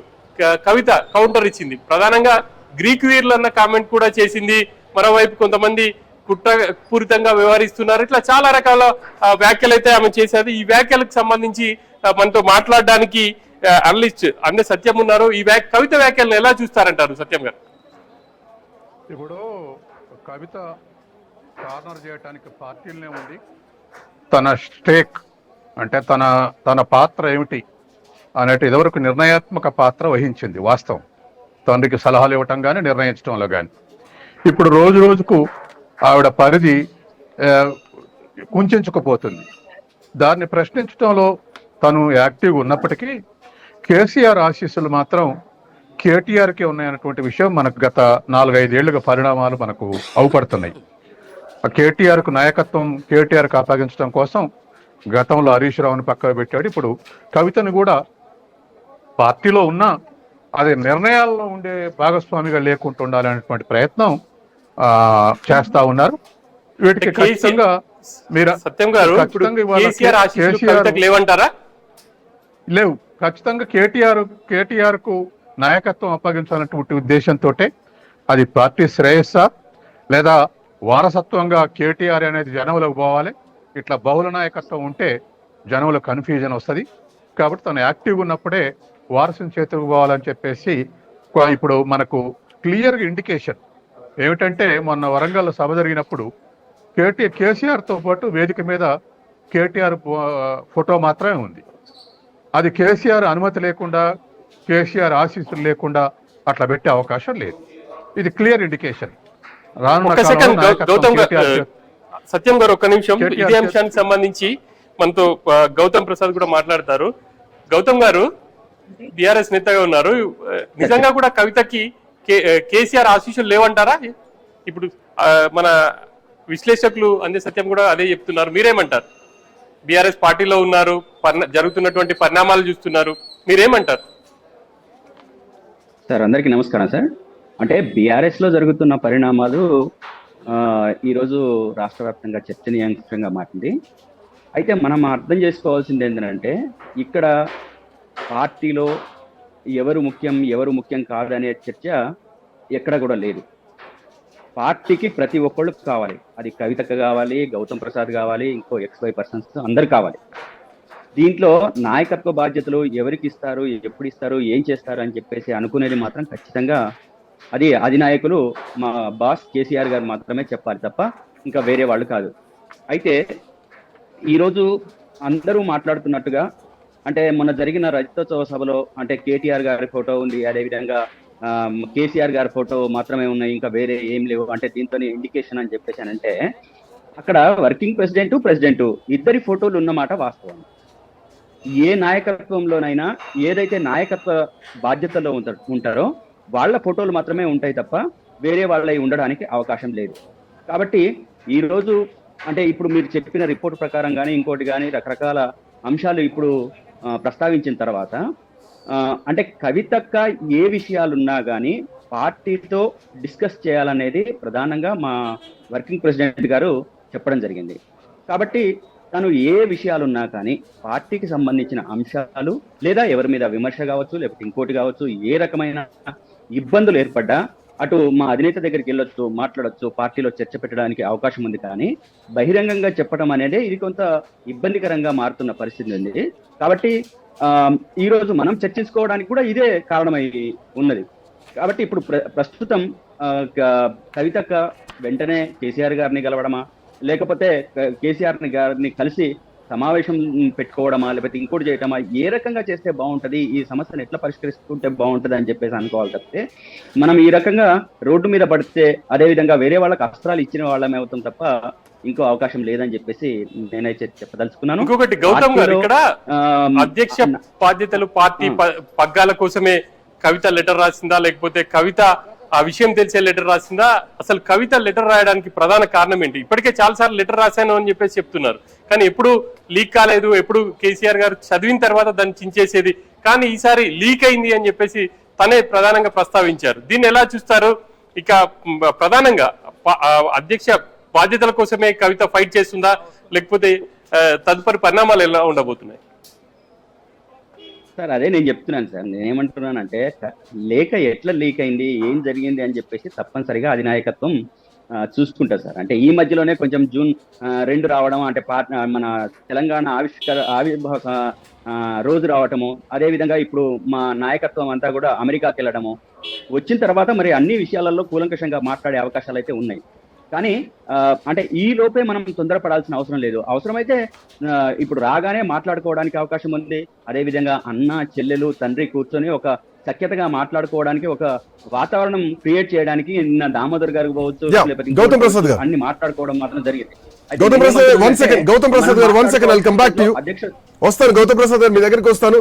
కవిత కౌంటర్ ఇచ్చింది. ప్రధానంగా గ్రీక్ వీర్లు అన్న కామెంట్ కూడా చేసింది. మరోవైపు కొంతమంది కుట్రపూరితంగా వ్యవహరిస్తున్నారు. ఇట్లా చాలా రకాల వ్యాఖ్యలు అయితే ఆమె చేసేది. ఈ వ్యాఖ్యలకు సంబంధించి మనతో మాట్లాడడానికి అనలిస్ట్ అంటే సత్యం ఉన్నారు. ఈ కవిత వ్యాఖ్యలను ఎలా చూస్తారంటారు సత్యం గారు? ఇప్పుడు కవిత కార్నర్ చేయడానికి పార్టీలనే ఉంది. తన స్టేక్ అంటే తన పాత్ర ఏమిటి అనేటి ఇదివరకు నిర్ణయాత్మక పాత్ర వహించింది. వాస్తవం, తండ్రికి సలహాలు ఇవ్వటం కానీ నిర్ణయించడంలో కానీ. ఇప్పుడు రోజు రోజుకు ఆవిడ పరిధి కుంచుకుపోతుంది. దాన్ని ప్రశ్నించడంలో తను యాక్టివ్ ఉన్నప్పటికీ కేసీఆర్ ఆశీస్సులు మాత్రం కేటీఆర్కే ఉన్నాయన్నటువంటి విషయం మనకు గత 4-5 ఏళ్లుగా పరిణామాలు మనకు అవుపడుతున్నాయి. కేటీఆర్కు నాయకత్వం కేటీఆర్కు అప్పగించడం కోసం గతంలో హరీష్ రావుని పక్కన పెట్టాడు. ఇప్పుడు కవితను కూడా పార్టీలో ఉన్నా అది నిర్ణయాల్లో ఉండే భాగస్వామిగా లేకుండా ఉండాలనేటువంటి ప్రయత్నం చేస్తా ఉన్నారు. వీటికి ఖచ్చితంగా మీరు సత్యం గారు లేవంటారా? లేవు. ఖచ్చితంగా కేటీఆర్ కు నాయకత్వం అప్పగించాలన్నటువంటి ఉద్దేశంతో అది పార్టీ శ్రేయస్సా లేదా వారసత్వంగా కేటీఆర్ అనేది జనంలోకి పోవాలి. ఇట్లా బహుళ నాయకత్వం ఉంటే జనంలో కన్ఫ్యూజన్ వస్తుంది. కాబట్టి తను యాక్టివ్గా ఉన్నప్పుడే వారసుని చేతులకు పోవాలని చెప్పేసి ఇప్పుడు మనకు క్లియర్గా ఇండికేషన్ ఏమిటంటే, మొన్న వరంగల్లో సభ జరిగినప్పుడు కేసీఆర్తో పాటు వేదిక మీద కేటీఆర్ ఫోటో మాత్రమే ఉంది. అది కేసీఆర్ అనుమతి లేకుండా, కేసీఆర్ ఆశీస్సులు లేకుండా అట్లా పెట్టే అవకాశం లేదు. ఇది క్లియర్ ఇండికేషన్. సత్యం గారు ఒక్క నిమిషం, కేటీఆర్ ఇదే అంశానికి సంబంధించి మనతో గౌతమ్ ప్రసాద్ కూడా మాట్లాడతారు. గౌతమ్ గారు బీఆర్ఎస్ నేతగా ఉన్నారు. నిజంగా కూడా కవితకి కేసీఆర్ ఆశీస్సులు లేవంటారా? ఇప్పుడు మన విశ్లేషకులు అందే సత్యం కూడా అదే చెప్తున్నారు. మీరేమంటారు? బీఆర్ఎస్ పార్టీలో ఉన్నారు, జరుగుతున్నటువంటి పరిణామాలు చూస్తున్నారు, మీరేమంటారు? సార్ అందరికీ నమస్కారం సార్. అంటే బీఆర్ఎస్ లో జరుగుతున్న పరిణామాలు ఈరోజు రాష్ట్ర వ్యాప్తంగా చర్చనీయాంశంగా మారింది. అయితే మనం అర్థం చేసుకోవాల్సింది ఏంటంటే ఇక్కడ పార్టీలో ఎవరు ముఖ్యం కాదనే చర్చ ఎక్కడ కూడా లేదు. పార్టీకి ప్రతి ఒక్కళ్ళు కావాలి. అది కవితకు కావాలి, గౌతమ్ ప్రసాద్ కావాలి, ఇంకో XY పర్సన్స్ అందరు కావాలి. దీంట్లో నాయకత్వ బాధ్యతలు ఎవరికి ఇస్తారు, ఎప్పుడు ఇస్తారు, ఏం చేస్తారు అని చెప్పేసి అనుకునేది మాత్రం ఖచ్చితంగా అది అధినాయకులు మా బాస్ కేసీఆర్ గారు మాత్రమే చెప్పాలి తప్ప ఇంకా వేరే వాళ్ళు కాదు. అయితే ఈరోజు అందరూ మాట్లాడుతున్నట్టుగా అంటే మొన్న జరిగిన రజతోత్సవ సభలో అంటే కేటీఆర్ గారి ఫోటో ఉంది, అదేవిధంగా కేసీఆర్ గారి ఫోటో మాత్రమే ఉన్నాయి, ఇంకా వేరే ఏం లేవు అంటే దీంతో ఇండికేషన్ అని చెప్పేసి అంటే అక్కడ వర్కింగ్ ప్రెసిడెంట్ ఇద్దరి ఫోటోలు ఉన్నమాట వాస్తవం. ఏ నాయకత్వంలోనైనా ఏదైతే నాయకత్వ బాధ్యతల్లో ఉంటారో వాళ్ళ ఫోటోలు మాత్రమే ఉంటాయి తప్ప వేరే వాళ్ళవి ఉండడానికి అవకాశం లేదు. కాబట్టి ఈరోజు అంటే ఇప్పుడు మీరు చెప్పిన రిపోర్ట్ ప్రకారం కానీ ఇంకోటి కానీ రకరకాల అంశాలు ఇప్పుడు ప్రస్తావించిన తర్వాత అంటే కవితక్క ఏ విషయాలున్నా కానీ పార్టీతో డిస్కస్ చేయాలనేది ప్రధానంగా మా వర్కింగ్ ప్రెసిడెంట్ గారు చెప్పడం జరిగింది. కాబట్టి తను ఏ విషయాలున్నా కానీ పార్టీకి సంబంధించిన అంశాలు లేదా ఎవరి మీద విమర్శ కావచ్చు లేకపోతే ఇంకోటి కావచ్చు, ఏ రకమైన ఇబ్బందులు ఏర్పడ్డా అటు మా అధినేత దగ్గరికి వెళ్ళొచ్చు, మాట్లాడొచ్చు, పార్టీలో చర్చ పెట్టడానికి అవకాశం ఉంది. కానీ బహిరంగంగా చెప్పడం అనేది ఇది కొంత ఇబ్బందికరంగా మారుతున్న పరిస్థితి ఉంది. కాబట్టి ఈ రోజు మనం చర్చించుకోవడానికి కూడా ఇదే కారణమై ఉన్నది. కాబట్టి ఇప్పుడు ప్రస్తుతం కవితక్క వెంటనే కేసీఆర్ గారిని కలవడమా లేకపోతే కేసీఆర్ గారిని కలిసి సమావేశం పెట్టుకోవడమా లేకపోతే ఇంకోటి చేయటమా, ఏ రకంగా చేస్తే బాగుంటది, ఈ సమస్యను ఎట్లా పరిష్కరిస్తుంటే బాగుంటది అని చెప్పేసి అనుకోవాలి తప్పితే మనం ఈ రకంగా రోడ్డు మీద పడితే అదేవిధంగా వేరే వాళ్ళకి అస్త్రాలు ఇచ్చిన వాళ్ళమే అవుతాం తప్ప ఇంకో అవకాశం లేదని చెప్పేసి నేనైతే చెప్పదలుచుకున్నాను. ఇంకొకటి గౌతమ్ గారు, ఇక్కడ అధ్యక్ష బాధ్యతలు పార్టీ పగ్గాల కోసమే కవిత లెటర్ రాసిందా లేకపోతే కవిత ఆ విషయం తెలిసే లెటర్ రాసిందా? అసలు కవిత లెటర్ రాయడానికి ప్రధాన కారణం ఏంటి? ఇప్పటికే చాలా సార్లు లెటర్ రాశాను అని చెప్పేసి చెప్తున్నారు, కానీ ఎప్పుడు లీక్ కాలేదు. ఎప్పుడు కేసీఆర్ గారు చదివిన తర్వాత దాన్ని చించేసేది, కానీ ఈసారి లీక్ అయింది అని చెప్పేసి తనే ప్రధానంగా ప్రస్తావించారు. దీన్ని ఎలా చూస్తారు? ఇక ప్రధానంగా అధ్యక్ష బాధ్యతల కోసమే కవిత ఫైట్ చేస్తుందా లేకపోతే తదుపరి పరిణామాలు ఎలా ఉండబోతున్నాయి? సార్ అదే నేను చెప్తున్నాను సార్. నేనేమంటున్నానంటే లేఖ ఎట్లా లీక్ అయింది, ఏం జరిగింది అని చెప్పేసి తప్పనిసరిగా అధినాయకత్వం చూసుకుంటారు సార్. అంటే ఈ మధ్యలోనే కొంచెం June 2 రావడం అంటే మన తెలంగాణ ఆవిర్భావ రోజు రావటము, అదేవిధంగా ఇప్పుడు మా నాయకత్వం అంతా కూడా అమెరికాకి వెళ్ళడము, వచ్చిన తర్వాత మరి అన్ని విషయాలలో కూలంకషంగా మాట్లాడే అవకాశాలు అయితే ఉన్నాయి. కానీ అంటే ఈ లోపే మనం తొందరపడాల్సిన అవసరం లేదు. అవసరమైతే ఇప్పుడు రాగానే మాట్లాడుకోవడానికి అవకాశం ఉంది. అదేవిధంగా అన్న చెల్లెలు తండ్రి కూర్చొని ఒక సఖ్యతగా మాట్లాడుకోవడానికి ఒక వాతావరణం క్రియేట్ చేయడానికి నిన్న దామోదర్ గారికి పోవచ్చు గౌతమ్ ప్రసాద్ గారు అన్ని మాట్లాడుకోవడం మాత్రం జరిగింది. గౌతమ్ ప్రసాద్ గారు 1 సెకండ్, గౌతమ్ ప్రసాద్ గారు 1 second, I will come back to you. వస్తాను గౌతమ్ ప్రసాద్ గారు, మీ దగ్గరికి వస్తాను.